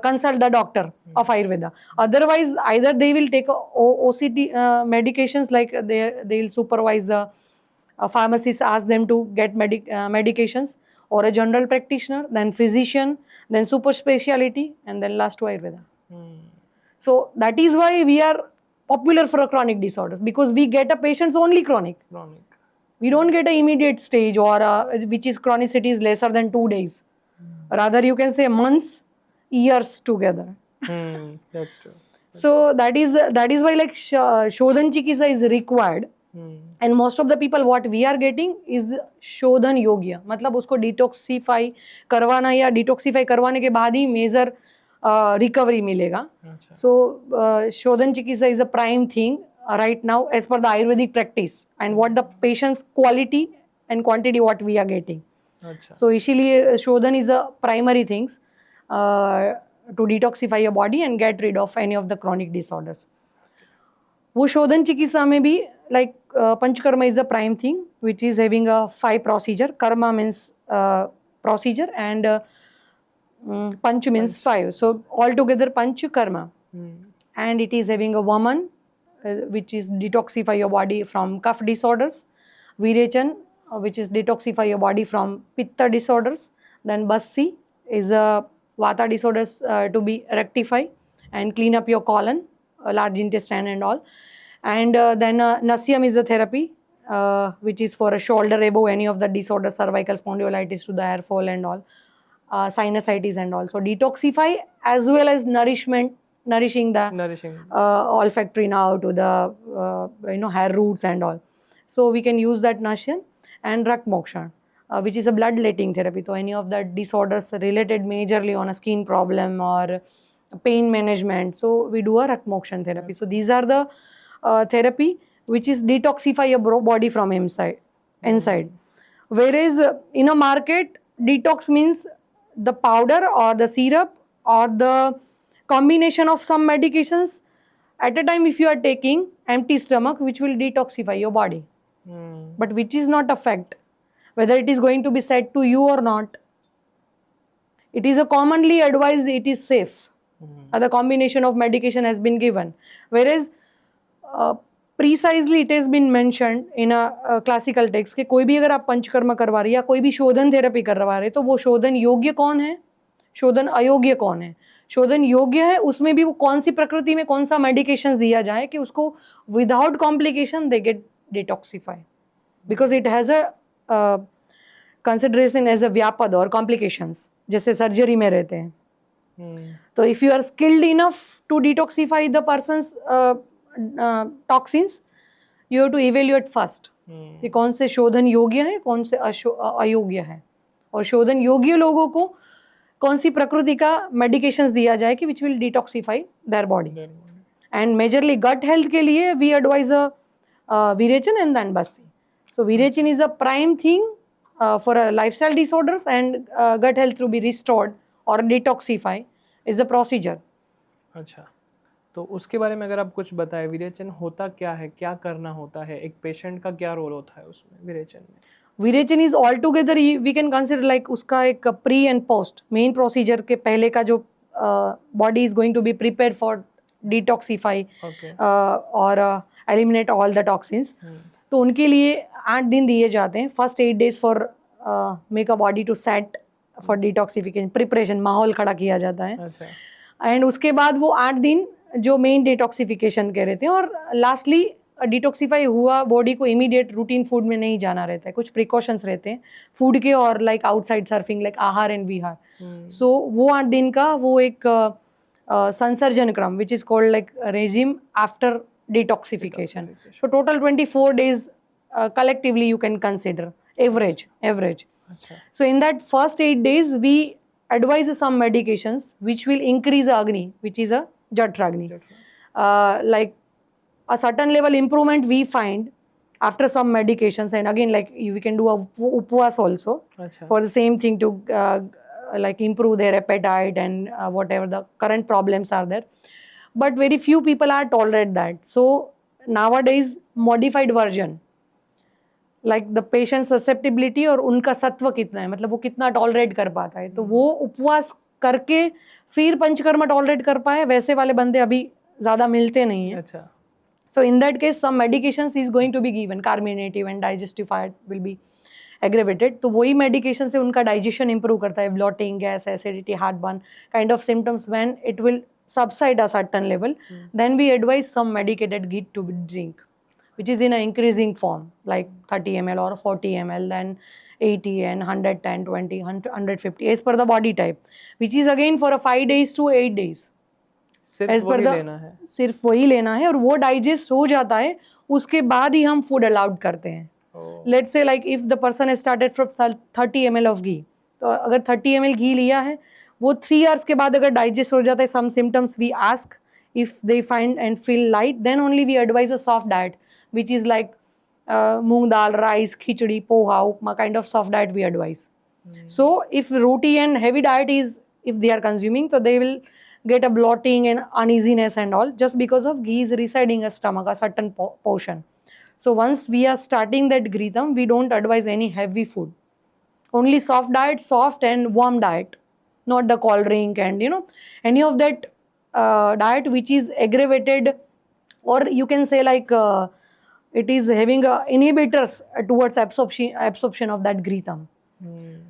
consult the doctor of Ayurveda. Otherwise, either they will take OCT medications, like they will supervise the pharmacist, ask them to get medications, or a general practitioner, then physician, then super speciality, and then last to Ayurveda. So that is why we are popular for chronic disorders, because we get a patients only chronic. We don't get an immediate stage or which is chronicity is lesser than 2 days. Rather you can say months, years together. That's true. So that is why like shodhan chikitsa is required. And most of the people what we are getting is shodhan yogya, मतलब उसको detoxify करवाना या detoxify करवाने के बाद ही major recovery मिलेगा. So shodhan chikitsa is a prime thing right now as per the Ayurvedic practice and what the patient's quality and quantity what we are getting. So इसीलिए shodhan is a primary things to detoxify your body and get rid of any of the chronic disorders. वो shodhan चिकित्सा में भी like panchkarma is a prime thing which is having a 5 procedure. Karma means procedure and panch means 5. So altogether panch karma. And it is having a Vaman which is detoxify your body from cough disorders. Virechan which is detoxify your body from pitta disorders. Then Basti is a vata disorders to be rectified and clean up your colon, large intestine and all. And then Nasyam is a therapy which is for a shoulder above any of the disorders, cervical spondylitis to the hair fall and all, sinusitis and all. So detoxify as well as nourishing the Nourishing. olfactory nerve to the hair roots and all. So we can use that Nasyam. And Rakt Mokshan, which is a bloodletting therapy. So any of the disorders related majorly on a skin problem or pain management, so we do a Rakt Mokshan therapy. So these are the therapy which is detoxify your body from inside. Whereas in a market, detox means the powder or the syrup or the combination of some medications at a time if you are taking empty stomach, which will detoxify your body, but which is not a fact whether it is going to be said to you or not. It is a commonly advised, it is safe. The combination of medication has been given, whereas precisely it has been mentioned in a classical text कि कोई भी अगर आप पंचकर्म करवा रहे या कोई भी शोधन थेरेपी करवा रहे तो वो शोधन योग्य कौन है, शोधन अयोग्य कौन है. शोधन योग्य है उसमें भी वो कौन सी प्रकृति में कौन सा मेडिकेशन दिया जाए कि उसको without complication they get detoxify, because it has a consideration as a व्यापद और कॉम्प्लिकेशंस जैसे सर्जरी में रहते हैं. तो if you are skilled enough to detoxify the person's toxins, you have to evaluate first कि कौन से शोधन योग्य है कौन से अयोग्य है, और शोधन योग्य लोगों को कौन सी प्रकृति का मेडिकेशंस दिया जाए कि which will detoxify their body. And majorly gut health के लिए we advise virechan and then basti. So virechan is a prime thing for lifestyle disorders and gut health to be restored और डिटॉक्सिफाई इज अ प्रोसीजर. अच्छा, तो उसके बारे में अगर आप कुछ बताएं, विरेचन होता क्या है, क्या करना होता है, एक पेशेंट का क्या रोल होता है उसमें विरेचन में? Virechan is all together we can consider like उसका एक pre and post main procedure के पहले का जो body is going to be prepare for detoxify और एलिमिनेट ऑल द टॉक्सिन्स. तो उनके लिए 8 दिन दिए जाते हैं. First 8 days for make a body to set for detoxification, preparation, माहौल खड़ा किया जाता है. एंड उसके बाद वो 8 दिन जो मेन डिटॉक्सिफिकेशन के रहते हैं, और लास्टली डिटॉक्सिफाई हुआ बॉडी को इमीडिएट रूटीन फूड में नहीं जाना रहता है, कुछ प्रिकॉशंस रहते हैं फूड के और लाइक आउटसाइड सर्फिंग लाइक आहार एंड विहार. सो वो 8 दिन का वो एक संसर्जन क्रम विच is called like regime after detoxification. So total 24 days collectively you can consider average. So in that first 8 days we advise some medications which will increase agni, which is a jatragni. Like a certain level improvement we find after some medications, and again like we can do a upvas also for the same thing to like improve their appetite and whatever the current problems are there, but very few people are tolerate that. So nowadays modified version like the patient susceptibility और उनका सत्व कितना है, मतलब वो कितना tolerate कर पाता है, तो वो उपवास करके फिर पंचकर्म टॉलरेट कर पाए, वैसे वाले बंदे अभी ज़्यादा मिलते नहीं हैं. अच्छा. So in that case some medications is going to be given, carminative and digestive fat will be aggravated. तो वही medication से उनका digestion improve करता है, bloating, gas, acidity, heartburn kind of symptoms. When it will subside a certain level, then we advise some medicated ghee to drink, which is in an increasing form like 30 ml or 40 ml, then 80 and 110, 20, 150 as per the body type, which is again for a 5 days to 8 days. सिर्फ वही लेना है, सिर्फ वही लेना है, और वो डाइजेस्ट हो जाता है उसके बाद ही हम फूड अलाउड करते हैं. Let's say like if the person has started from 30 ml of ghee, तो अगर 30 ml घी लिया है वो 3 hours के बाद अगर डाइजेस्ट हो जाता है, some symptoms we ask if they find and feel light, then only we advise a soft diet which is like moong dal, rice, khichdi, poha, upma kind of soft diet we advise. So if roti and heavy diet is, if they are consuming, so they will get a bloating and uneasiness and all, just because of ghee is residing in stomach, a certain portion. So once we are starting that ghritam, we don't advise any heavy food. Only soft diet, soft and warm diet, not the cold drink and any of that diet which is aggravated, or you can say like it is having inhibitors towards absorption of that ghritam.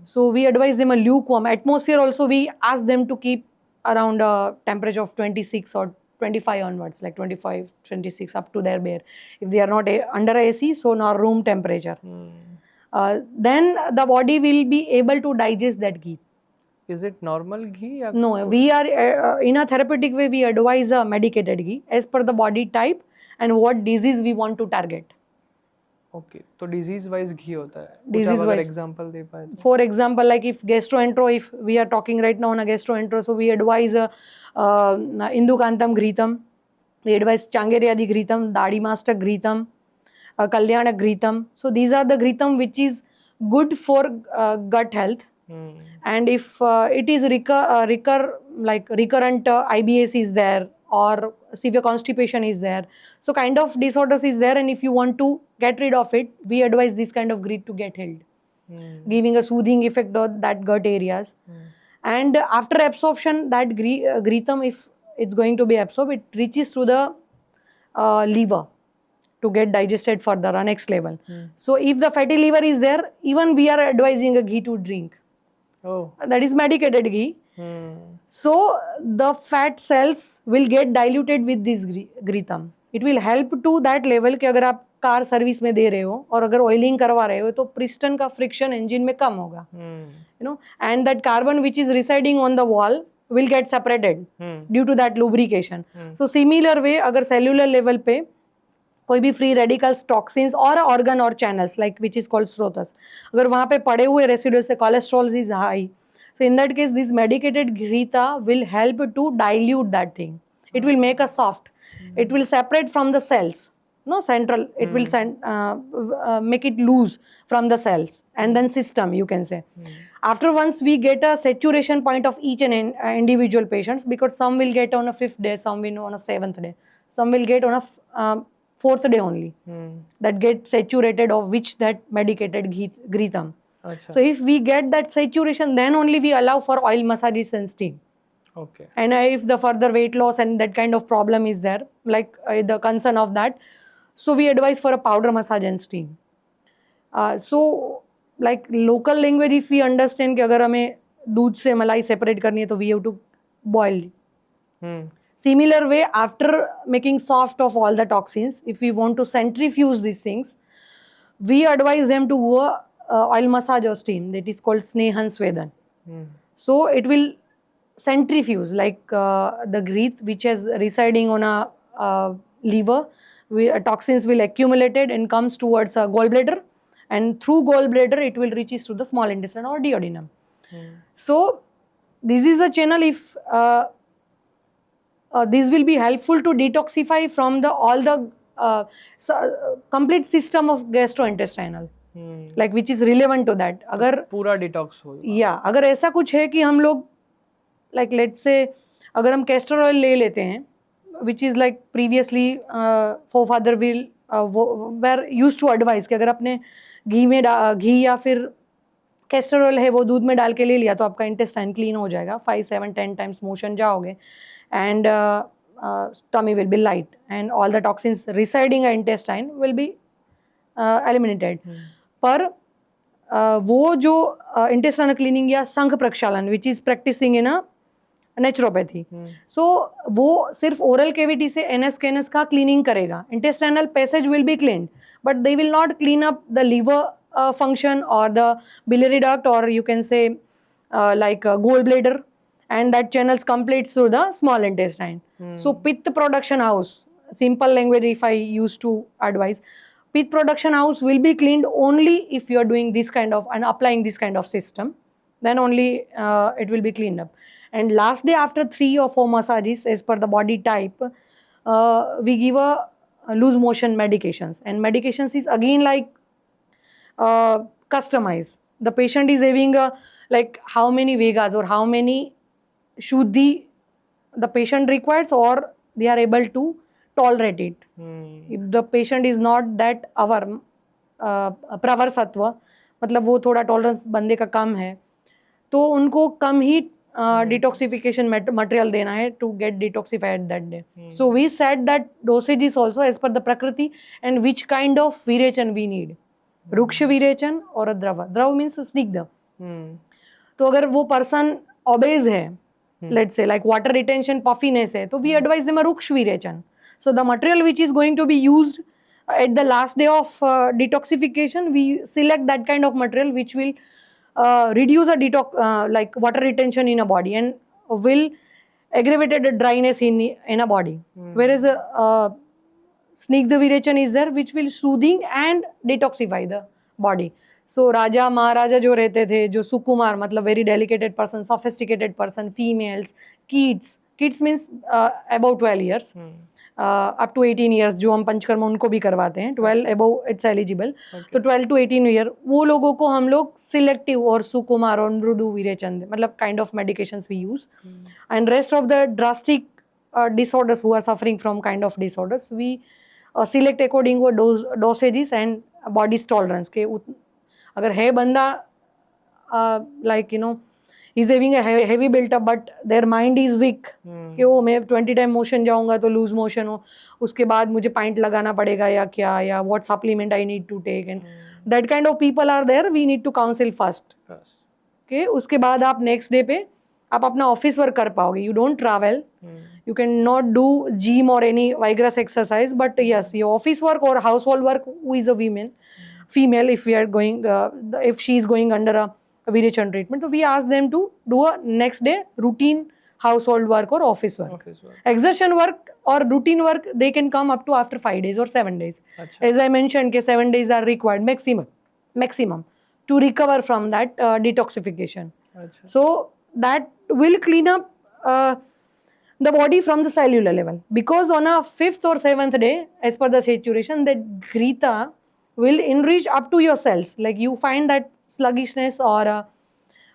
So we advise them a lukewarm atmosphere. Also we ask them to keep around a temperature of 26 or 25 onwards, like 25, 26, up to their bear. If they are not under AC, so now room temperature. Then the body will be able to digest that ghee. Is it normal ghee? या No, we are in a therapeutic way, we advise a medicated ghee as per the body type and what disease we want to target. Okay, तो disease wise घी होता है. Disease अगर wise. Example दे पाए तो. For example, like if gastroentero, if we are talking right now on a gastroentero, so we advise Indukantam Ghritam, we advise Changeryadi Ghritam, Dadimastak Ghritam, Kalyanak Ghritam. So these are the Ghritam which is good for gut health. And if it is recurrent IBS is there or severe constipation is there, so kind of disorders is there, and if you want to get rid of it, we advise this kind of ghee to get healed, giving a soothing effect on that gut areas. And after absorption, that ghritam, if it's going to be absorbed, it reaches to the liver to get digested further on next level. So if the fatty liver is there, even we are advising a ghee to drink. Oh. That is medicated ghee. So the fat cells will get diluted with this ghritam. It will help to that level कि अगर आप car service में दे रहे हो और अगर oiling करवा रहे हो तो पिस्टन का फ्रिक्शन इंजन में कम होगा, you know, and that carbon which is residing on the wall will get separated due to that lubrication. So similar way, अगर cellular level पे कोई भी फ्री रेडिकल्स, टॉक्सिन्स और ऑर्गन और channels like which is called srotas, अगर वहाँ पे पड़े हुए रेसिड्यूल से cholesterol is high, so in that case this medicated ghita will help to dilute that thing. It will make a soft, it will separate from the cells, no central, it will make it loose from the cells and then system, you can say. After once we get a saturation point of each and individual patients, because some will get on a 5th day, some will on a 7th day, some will get on a 4th day only, that get saturated of which that medicated ghritam. So if we get that saturation, then only we allow for oil massages and steam. Okay. And if the further weight loss and that kind of problem is there, like the concern of that, so we advise for a powder massage and steam. So like local language, if we understand कि अगर हमें दूध से मलाई separate करनी है तो we have to boil. Similar way, after making soft of all the toxins, if we want to centrifuge these things, we advise them to go oil massage or steam, that is called Snehan Swedan. So it will centrifuge, like the grease which is residing on a liver, toxins will accumulated and comes towards a gallbladder, and through gallbladder it will reaches to the small intestine or duodenum. So this is a channel. If this will be helpful to detoxify from all the complete system of gastrointestinal, like which is relevant to that. अगर पूरा detox हो, अगर ऐसा कुछ है कि हम लोग like let's say अगर हम कैस्टर ऑयल ले लेते हैं, which is like previously forefather will were used to advise कि अगर अपने घी या फिर कैस्टर ऑयल है वो दूध में डाल के ले लिया तो आपका इंटेस्टाइन क्लीन हो जाएगा, 5, 7, 10 टाइम्स मोशन जाओगे, and tummy will be light and all the toxins residing in intestine will be eliminated. पर वो जो intestinal cleaning या संघ प्रक्षालन which is practicing in a naturopathy, so वो सिर्फ oral cavity से NS KNS का cleaning करेगा, intestinal passage will be cleaned, but they will not clean up the liver function or the biliary duct, or you can say like gallbladder, and that channels completes through the small intestine. So pitta production house, simple language if I used to advise, pitta production house will be cleaned only if you are doing this kind of and applying this kind of system, then only it will be cleaned up. And last day after 3 or 4 massages as per the body type, we give a loose motion medications, and medications is again like customized. The patient is having like how many vegas or how many shuddhi the patient requires, or they are able to tolerate it. If the patient is not that our pravar sattva, मतलब वो थोड़ा tolerance बंदे का कम है, तो उनको कम ही detoxification material देना है to get detoxified that day. So we said that dosage is also as per the prakriti and which kind of virechan we need. रुक्ष विरेचन और द्रव, द्रव मीन्स स्निग्ध. तो अगर वो पर्सन ओबेज है let's say like water retention puffiness hai, so we advise them a Ruksh Virechana. So the material which is going to be used at the last day of detoxification, we select that kind of material which will reduce a like water retention in a body and will aggravate the dryness in a body. Whereas Snigdha Virechana is there which will soothing and detoxify the body. So राजा महाराजा जो रहते थे, जो सुकुमार मतलब very delicated person, sophisticated person, females, kids means about 12 years, up to 18 years जो हम पंचकर्म उनको भी करवाते हैं, 12 above it's eligible. तो 12 to 18 year वो लोगों को हम लोग selective और सुकुमार और मृदु विरेचन मतलब kind of medications we use. And rest of the drastic disorders who are suffering from kind of disorders we select according to dosages and body's tolerance के अगर है बंदा like you know he's having a heavy built up but their mind is weak कि वो मैं 20 time motion जाऊंगा तो loose motion हो, उसके बाद मुझे पाइंट लगाना पड़ेगा या क्या, या what supplement I need to take, and that kind of people are there, we need to counsel first. Okay, उसके बाद आप next day पे आप अपना ऑफिस वर्क कर पाओगे. You don't travel, you can not do gym or any vigorous exercise, but yes your office work or household work who is a female if we are going if she is going under a Virechana treatment, so we ask them to do a next day routine household work or office work. Exertion work or routine work they can come up to after 5 days or 7 days. As I mentioned ke 7 days are required maximum to recover from that detoxification. So that will clean up the body from the cellular level, because on a 5th or 7th day as per the saturation that Grita will enrich up to your cells, like you find that sluggishness or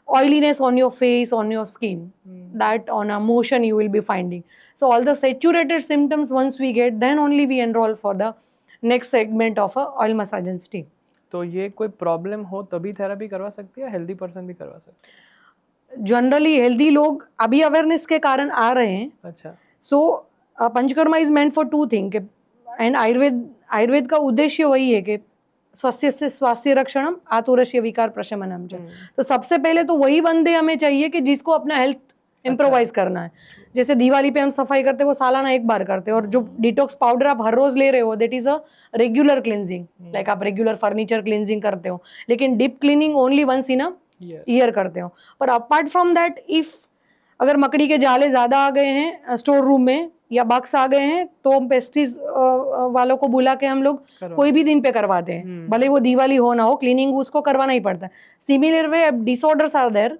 oiliness on your face, on your skin, that on a motion you will be finding. So all the saturated symptoms once we get, then only we enroll for the next segment of a oil massage and steam. तो ये कोई problem हो तभी therapy करवा सकती है, healthy person भी करवा सकती है? जनरली हेल्दी लोग अभी अवेयरनेस के कारण आ रहे हैं. अच्छा. So panchakarma is meant for 2 thing, and Ayurveda का उद्देश्य वही है कि स्वास्थ्य रक्षणम आतुरस्य विकार प्रशमनम. तो सबसे पहले तो वही बंदे हमें चाहिए कि जिसको अपना हेल्थ इम्प्रोवाइज करना है. जैसे दिवाली पे हम सफाई करते हैं वो सालाना एक बार करते हैं, और जो डिटॉक्स पाउडर आप हर रोज ले रहे हो that is a regular cleansing, like आप रेगुलर फर्नीचर क्लींजिंग करते हो, लेकिन deep cleaning only once in a year करते हो. पर अपार्ट फ्रॉम दैट इफ अगर मकड़ी के जाले ज्यादा आ गए हैं स्टोर रूम में या बक्स आ गए हैं तो हम पेस्टिस वालों को बुला के हम लोग कोई भी दिन पे करवाते हैं, भले वो दिवाली हो ना हो, क्लीनिंग उसको करवाना ही पड़ता है. Similar way disorders are there,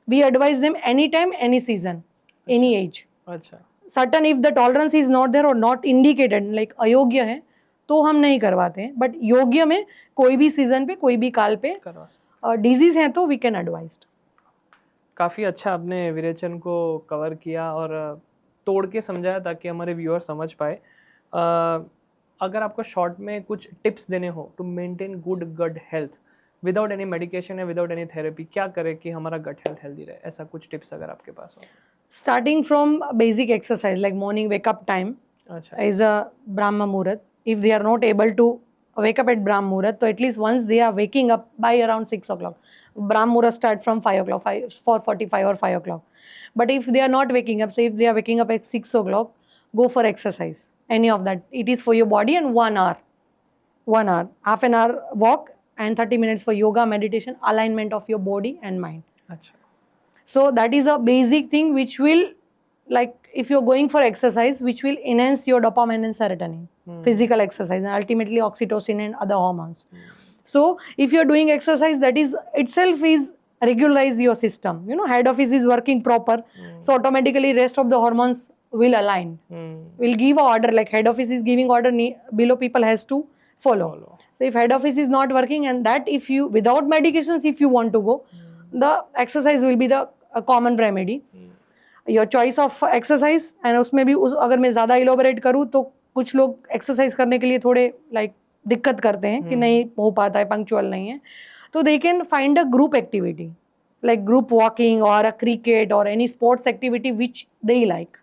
we advise them any time any season any age. अच्छा. Certain if the tolerance is not there और नॉट इंडिकेटेड लाइक अयोग्य है तो हम नहीं करवाते हैं, बट योग्य में कोई भी सीजन पे कोई भी काल पे डिजीज है तो वी कैन एडवाइज. काफ़ी अच्छा आपने विरेचन को कवर किया और तोड़ के समझाया ताकि हमारे व्यूअर समझ पाए. अगर आपको शॉर्ट में कुछ टिप्स देने हो to maintain good gut health without any medication या विदाउट एनी थेरेपी, क्या करें कि हमारा गट हेल्थ हेल्दी रहे, ऐसा कुछ टिप्स अगर आपके पास हो? Starting from basic exercise like morning wake up time is a Brahma muhurta. If they are not able to wake up at Brahm Muhurat, so at least once they are waking up by around 6 o'clock. Brahm Muhurat start from 5 o'clock, 4:45 or 5 o'clock. But if they are not waking up, say if they are waking up at 6 o'clock, go for exercise, any of that. It is for your body, and 1 hour, half an hour walk and 30 minutes for yoga, meditation, alignment of your body and mind. Achha. So that is a basic thing which will, like if you're going for exercise, which will enhance your dopamine and serotonin, physical exercise, and ultimately oxytocin and other hormones. So if you're doing exercise, that is itself is regularize your system, you know, head office is working proper, so automatically rest of the hormones will align, will give a order, like head office is giving order, below people has to follow. So if head office is not working, and that if you without medications if you want to go, the exercise will be the common remedy. Your choice of exercise, and उसमें भी अगर मैं ज़्यादा elaborate करूँ तो कुछ लोग exercise करने के लिए थोड़े लाइक दिक्कत करते हैं कि नहीं हो पाता है, पंक्चुअल नहीं है, तो they can find a group activity like group walking और अ क्रिकेट और any sports activity which they like.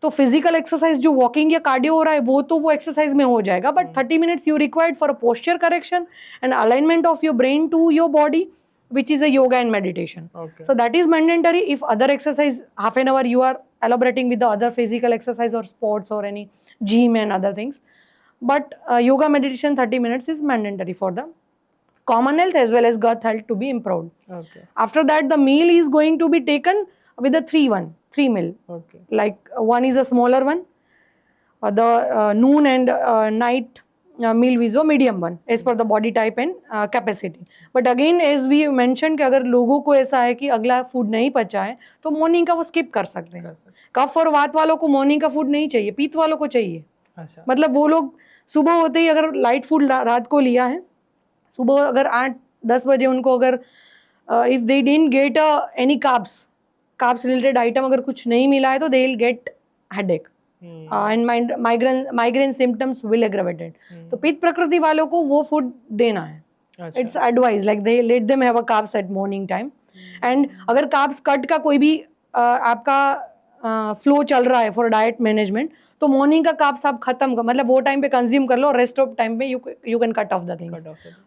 तो फिजिकल एक्सरसाइज जो वॉकिंग या कार्डियो हो रहा है वो एक्सरसाइज में हो जाएगा, but 30 minutes you required for a posture correction and alignment of your brain to your body, which is a yoga and meditation. Okay. So that is mandatory. If other exercise, half an hour you are elaborating with the other physical exercise or sports or any gym and other things. But yoga meditation 30 minutes is mandatory for the common health as well as gut health to be improved. Okay. After that, the meal is going to be taken with a 3 meal. Okay. Like one is a smaller one, the noon and night meal is a medium one as per the body type and capacity. But again, as we mentioned कि अगर लोगों को ऐसा है कि अगला food नहीं पचा है तो मॉर्निंग का वो स्किप कर सकते हैं. कफ और वात वालों को मॉर्निंग का फूड नहीं चाहिए, पीत वालों को चाहिए. अच्छा. मतलब वो लोग सुबह होते ही अगर लाइट फूड रात को लिया है, सुबह अगर 8-10 बजे उनको अगर if they didn't get any carbs related item अगर कुछ नहीं मिला है तो they will get headache and migraine symptoms will aggravated. तो पित्त प्रकृति वालों को वो फूड देना है. It's advise like they let them have a carbs eight morning time. And अगर कार्ब्स कट का कोई भी आपका फ्लो चल रहा है फॉर डाइट मैनेजमेंट तो मॉर्निंग का कार्ब्स आप खत्म कर, मतलब वो टाइम पे कंज्यूम कर लो, रेस्ट ऑफ टाइम पे you can cut off the things.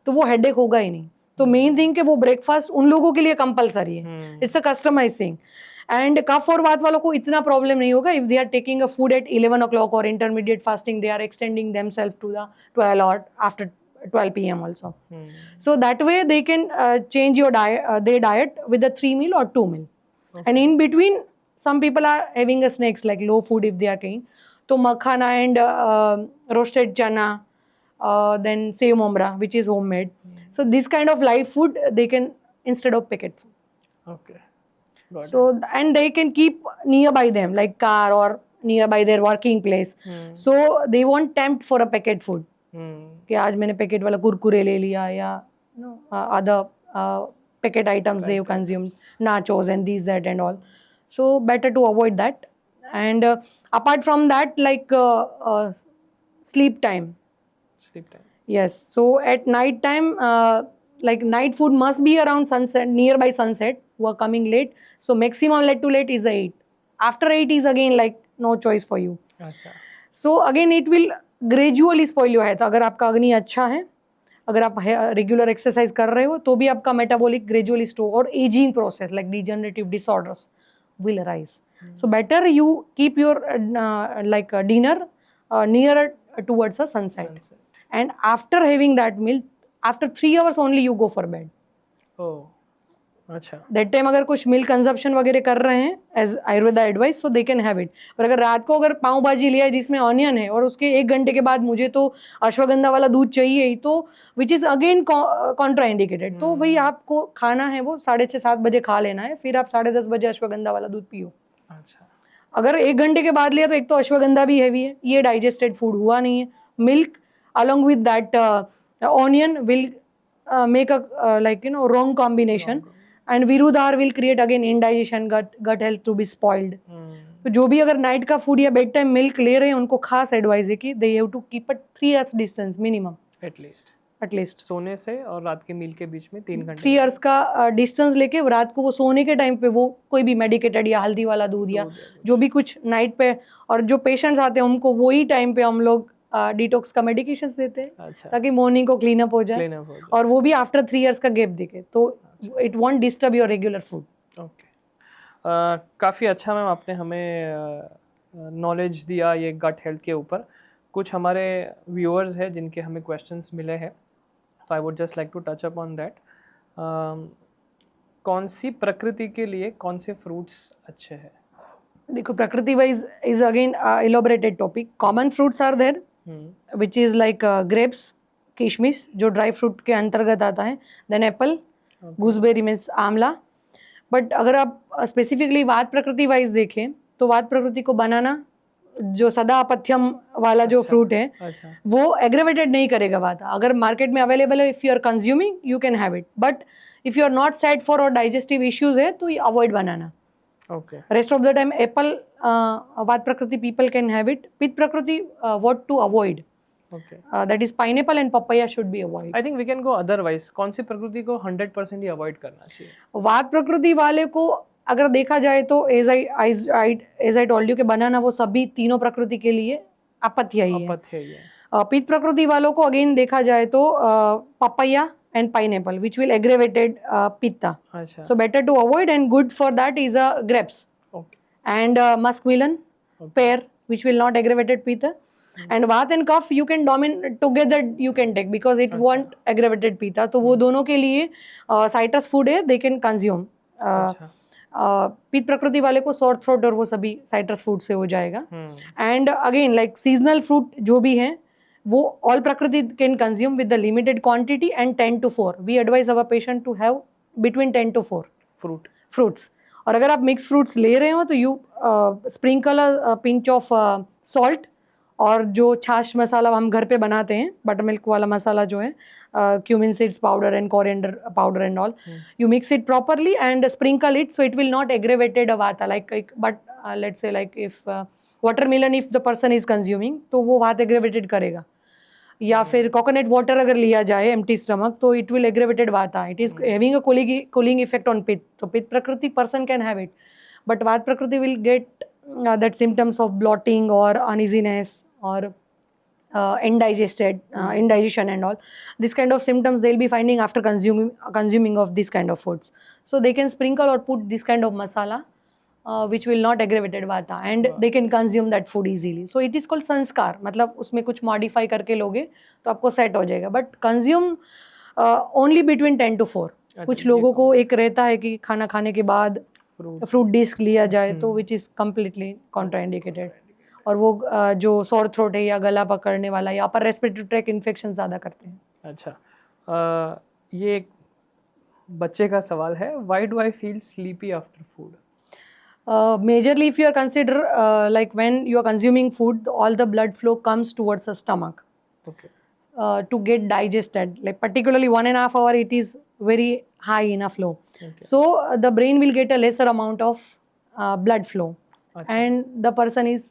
तो वो हेडेक होगा ही नहीं. तो मेन थिंग कि वो ब्रेकफास्ट उन लोगों के लिए कंपलसरी है. It's a customize thing. And kapha और वात वालों को इतना प्रॉब्लम नहीं होगा if they are taking a food at 11 o'clock और intermediate fasting they are extending themselves to the 12 or after 12 p.m. also. So that way they can change your their diet with a 3 meal or 2 meal. And in between some people are having a snacks like low food if they are taking. So makhana and roasted chana, then sev momra which is homemade. So this kind of live food they can instead of packet food. Okay. Got So and they can keep nearby them like car or nearby their working place. So they won't tempt for a packet food. कि आज मैंने packet वाला कुरकुरे ले लिया या other packet items they have consumed, nachos and these that and all. So better to avoid that. And apart from that, like sleep time. Sleep time. Yes. So at night time, like night food must be around sunset, nearby sunset. Who are coming late. So maximum late to late is 8. After 8 is again like no choice for you. अच्छा. So again it will gradually spoil your health. अगर आपका अग्नि अच्छा है, अगर आप regular exercise कर रहे हो तो भी आपका मेटाबॉलिक ग्रेजुअली स्लो और ageing process like degenerative disorders will arise. So better you keep your like dinner nearer towards the sunset. And after having that meal, after 3 hours only you go for bed. Oh. अच्छा. That time अगर कुछ milk consumption वगैरह कर रहे हैं as Ayurveda advice so they can have it. और अगर रात को अगर पाव भाजी लिया है जिसमें ऑनियन है और उसके 1 घंटे के बाद मुझे तो अश्वगंधा वाला दूध चाहिए ही, तो which is again Contra indicated. तो वही आपको खाना है वो 6:30-7 बजे खा लेना है, फिर आप 10:30 बजे अश्वगंधा वाला दूध पियो. अच्छा. अगर 1 घंटे के बाद लिया तो एक तो अश्वगंधा भी हैवी है, ये डाइजेस्टेड फूड हुआ नहीं है. Milk along with that onion will make a like wrong combination and virudhar will create again indigestion, gut health to be spoiled. तो जो भी अगर नाइट का फूड या बेड टाइम मिल्क ले रहे हैं उनको खास एडवाइस है कि they have to keep a 3 hours distance minimum at least सोने से और रात के मील के बीच में 3 घंटे 3 hours का डिस्टेंस लेके रात को वो सोने के टाइम पे वो कोई भी मेडिकेटेड या हल्दी वाला दूध या जो भी कुछ नाइट पे, और जो पेशेंट्स आते हैं उनको वही टाइम पे हम लोग डिटॉक्स का मेडिकेशंस देते हैं. अच्छा. ताकि मॉर्निंग को क्लीन अप हो जाए और वो भी आफ्टर 3 years का गैप दिखे तो it won't disturb your regular food. Okay. काफ़ी अच्छा मैम आपने हमें नॉलेज दिया ये गट हेल्थ के ऊपर. कुछ हमारे व्यूअर्स हैं जिनके हमें क्वेश्चंस मिले हैं, तो I would just like to touch up on that. कौन सी प्रकृति के लिए कौन से फ्रूट्स अच्छे हैं? देखो prakriti wise is again elaborated topic. Common fruits are there which is like grapes, kishmish जो ड्राई फ्रूट के अंतर्गत आता है, then apple, gooseberry means amla. But अगर आप स्पेसिफिकली वात प्रकृति वाइज देखें तो वात प्रकृति को बनाना जो सदा अपथ्यम वाला जो फ्रूट है वो एग्रेवेटेड नहीं करेगा वात. अगर मार्केट में अवेलेबल है, if you are consuming you can have it, but if you are not set for और डाइजेस्टिव इश्यूज है तो avoid banana. Okay. Rest of the time apple Vat Prakriti people can have it. Pith Prakriti what to avoid? Okay. That is pineapple and papaya should be avoid. I think we can go otherwise. कौन सी प्रकृति को 100% ही avoid करना चाहिए? वात प्रकृति वाले को अगर देखा जाए तो as I told you कि बनाना वो सभी तीनों प्रकृति के लिए अपथ्य ही है. पित्त प्रकृति वालों को अगेन देखा जाए तो papaya and pineapple, which will aggravated pitta. अच्छा. So better to avoid, and good for that is grapes Okay. and muskmelon, Okay. pear, which will not aggravated pitta. And vat and cough you can dominate together, you can take, because it अच्छा. won't aggravated pitta. तो वो दोनों के लिए citrus food है, they can consume. अच्छा. पित्त प्रकृति वाले को सॉर थ्रोट और वो सभी साइट्रस फ्रूट से हो जाएगा. And again like seasonal fruit जो भी हैं वो ऑल प्रकृति can consume with the limited quantity and 10 to 4. We advise our patient to have between 10 to 4 fruits. और अगर आप मिक्स फ्रूट्स ले रहे हो तो you sprinkle pinch of salt, और जो छाछ मसाला हम घर पे बनाते हैं, बटर मिल्क वाला मसाला जो है, cumin seeds powder and coriander powder and all, you mix it properly and sprinkle it, so it will not aggravated a vata like but let's say like if watermelon if the person is consuming तो वो वात aggravated करेगा. या फिर coconut water अगर लिया जाए empty stomach तो it will aggravated vata. It is having a cooling effect on pit. So pit prakriti person can have it, but vat prakriti will get that symptoms of bloating or uneasiness or indigested, indigestion and all. This kind of symptoms they'll be finding after consuming of this kind of foods. So they can sprinkle or put this kind of masala, which will not aggravated vata, and they can consume that food easily. So it is called sanskar. मतलब उसमें कुछ modify करके लोगे तो आपको set हो जाएगा. But consume only between 10 to 4. कुछ लोगों को एक रहता है कि खाना खाने के बाद फ्रूट डिस्क लिया जाए तो विच इज़ कम्प्लीटली कॉन्ट्राइंडिकेटेड, और वो जो सॉर थ्रोट है या गला पकड़ने वाला या अपर रेस्पिरेटरी ट्रैक इन्फेक्शन ज़्यादा करते हैं. अच्छा, ये एक बच्चे का सवाल है, why do I feel sleepy after food? Majorly if you are consider like when you are consuming food, all the blood flow comes towards the stomach. Okay. To get digested, like particularly 1.5 hour it is very high enough flow. Okay. So the brain will get a lesser amount of blood flow. अच्छा. And the person is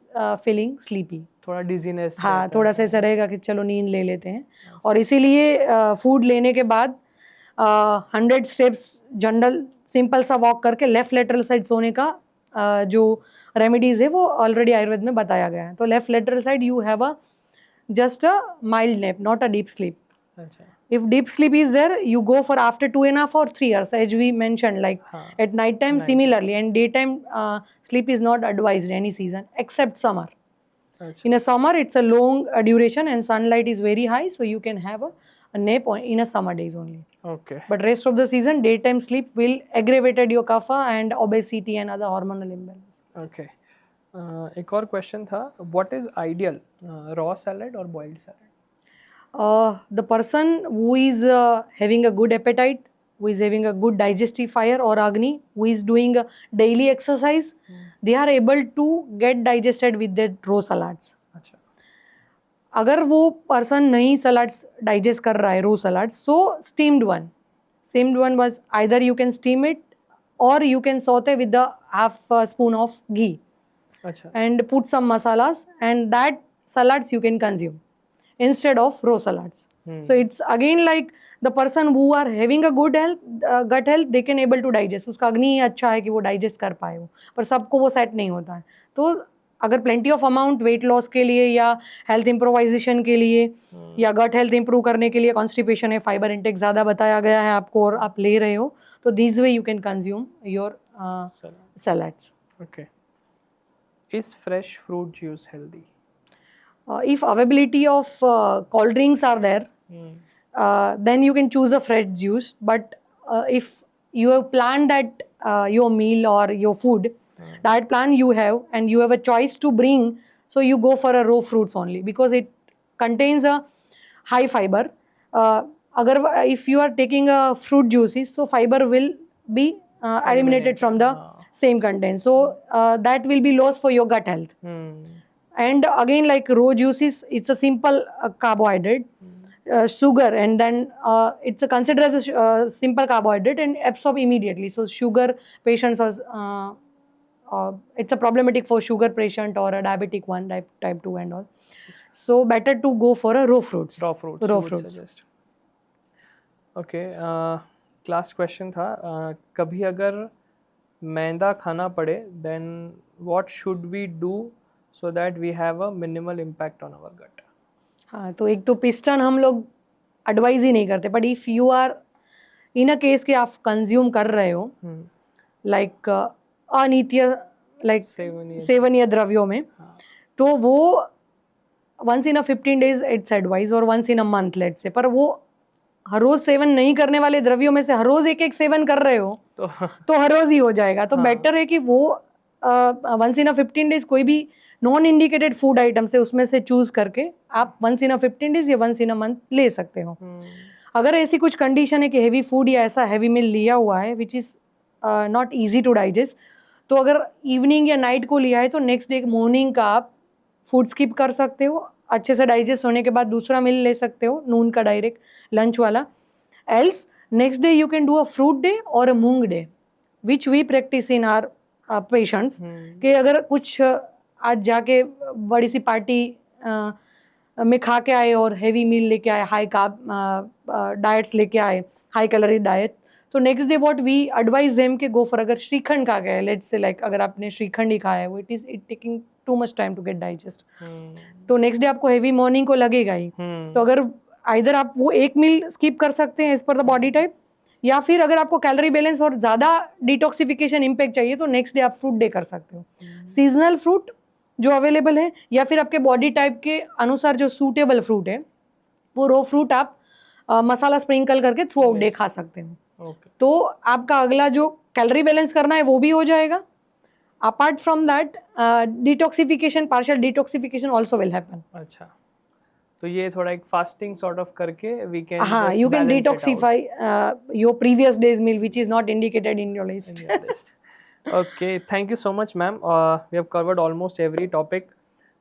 feeling sleepy. थोड़ा dizziness. हाँ, थोड़ा सा ऐसा रहेगा कि चलो नींद ले लेते हैं. और इसीलिए फूड लेने के बाद 100 स्टेप्स जनरल सिंपल सा वॉक करके लेफ्ट लेटरल साइड सोने का जो रेमेडीज है वो ऑलरेडी आयुर्वेद में बताया गया है. तो left lateral side you have a just a mild nap, not a deep sleep. Achha. If deep sleep is there, you go for after 2.5 or 3 hours, as we mentioned, like at night time similarly, and daytime sleep is not advised any season except summer. Achha. In a summer it's a long duration and sunlight is very high, so you can have a nap in a summer days only. Okay. But rest of the season daytime sleep will aggravated your kapha and obesity and other hormonal imbalance. Okay. एक और question था, what is ideal, raw salad और boiled salad? The person who is having a good appetite, who is having a good digestive fire or agni, who is doing a daily exercise, they are able to get digested with the raw salads. अच्छा. अगर वो person नहीं salads digest कर रहा है, raw salads, so steamed one was either you can steam it or you can saute with the half spoon of ghee. Achha. And put some masalas, and that salads you can consume instead of raw salads. So it's again like the person who are having a good health, gut health, they can able to digest. उसका अग्नि अच्छा है कि वो digest कर पाए वो, पर सबको वो set नहीं होता है. तो अगर plenty of amount weight loss के लिए या health improvisation के लिए या gut health improve करने के लिए constipation है, fiber intake ज़्यादा बताया गया है आपको और आप ले रहे हो, तो this way you can consume your salads. Okay. Is fresh fruit juice healthy? If availability of cold drinks are there, then you can choose a fresh juice. But if you have planned that your meal or your food, diet plan you have, and you have a choice to bring, so you go for a raw fruits only because it contains a high fiber. If you are taking a fruit juices, so fiber will be eliminated from the same content, so that will be loss for your gut health. And again, like raw juices, it's a simple carbohydrate, sugar, and then it's considered as a simple carbohydrate and absorb immediately. So sugar patients are it's a problematic for sugar patient or a diabetic one, type 2 and all. So better to go for a raw fruits. Raw fruits. Okay. Last question था, कभी अगर मैदा खाना पड़े, then what should we do so that we have a minimal impact on our gut? हाँ, तो एक तो piston हम लोग एडवाइज ही नहीं करते. But if you are in a case कि आप कंज्यूम कर रहे हो लाइक अनित्य लाइक सेवनीय द्रव्यों में, तो वो once in a 15 days it's advise और once in a month let say. पर वो हर रोज सेवन नहीं करने वाले द्रव्यों में से हर रोज एक एक सेवन कर रहे हो तो हर रोज ही हो जाएगा. तो बेटर है कि वो वंस इन अ 15 days कोई भी नॉन इंडिकेटेड फूड आइटम से उसमें से चूज करके आप वंस इन अ 15 days या वंस इन अ मंथ ले सकते हो. अगर ऐसी कुछ कंडीशन है कि हेवी फूड या ऐसा हेवी मील लिया हुआ है which is not easy to digest, तो अगर इवनिंग या नाइट को लिया है तो नेक्स्ट डे मॉर्निंग का आप फूड स्किप कर सकते हो. अच्छे से डाइजेस्ट होने के बाद दूसरा मील ले सकते हो नून का डायरेक्ट लंच वाला. Else next day you can do a fruit day और a moong day which we practice in our patients. कि अगर कुछ आज जाके बड़ी सी पार्टी में खा के आए और हेवी मील लेके आए, हाई कार्ब डाइट्स लेके आए, हाई कैलोरी डाइट, तो next day what we advise them के गो फॉर, अगर श्रीखंड खा गए लेट्स से, लाइक अगर आपने श्रीखंड ही खाया है वो it taking too much time to get digest, तो नेक्स्ट डे आपको हेवी मॉर्निंग को लगेगा ही. तो अगर आइदर आप वो एक मील स्किप कर सकते हैं as per the body type, या फिर अगर आपको कैलोरी बैलेंस और ज़्यादा डिटॉक्सिफिकेशन इम्पैक्ट चाहिए तो नेक्स्ट डे आप फ्रूट डे कर सकते हो. सीजनल फ्रूट जो अवेलेबल है या फिर आपके बॉडी टाइप के अनुसार जो सूटेबल फ्रूट है वो रो फ्रूट आप मसाला स्प्रिंकल करके थ्रू आउट डे खा सकते हो. तो आपका अगला जो कैलोरी बैलेंस करना है वो भी हो जाएगा. Apart from that detoxification, partial detoxification also will happen. अच्छा, तो ये थोड़ा एक फास्टिंग सॉर्ट ऑफ करके वी कैन, हाँ, you can detoxify your previous days meal which is not indicated in your list. Okay, thank you so much ma'am. We have covered almost every topic.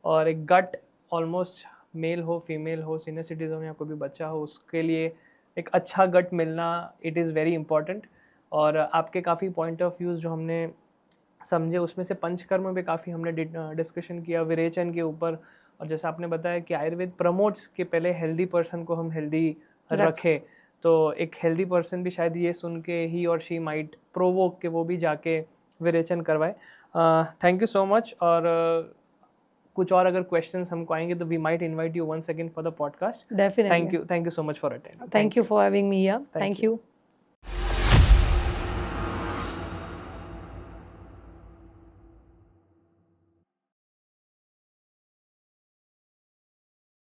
और एक गट almost mail हो female हो senior citizen या कोई भी बच्चा हो उसके लिए एक अच्छा गट मिलना इट इज़ वेरी इंपॉर्टेंट. और आपके काफ़ी पॉइंट ऑफ व्यूज़ जो हमने समझे उसमें से पंचकर्म में भी काफ़ी हमने डिस्कशन किया विरेचन के ऊपर. और जैसा आपने बताया कि आयुर्वेद प्रमोट्स कि पहले हेल्दी पर्सन को हम हेल्दी रखें, तो एक हेल्दी पर्सन भी शायद ये सुन के ही और शी माइट प्रोवोक के वो भी जाके विरेचन करवाए. Thank you so much. और कुछ और अगर क्वेश्चंस हमको आएंगे तो we might invite you once again for the podcast. Definitely. Thank you so much for attending. Thank you for having me here. Thank you.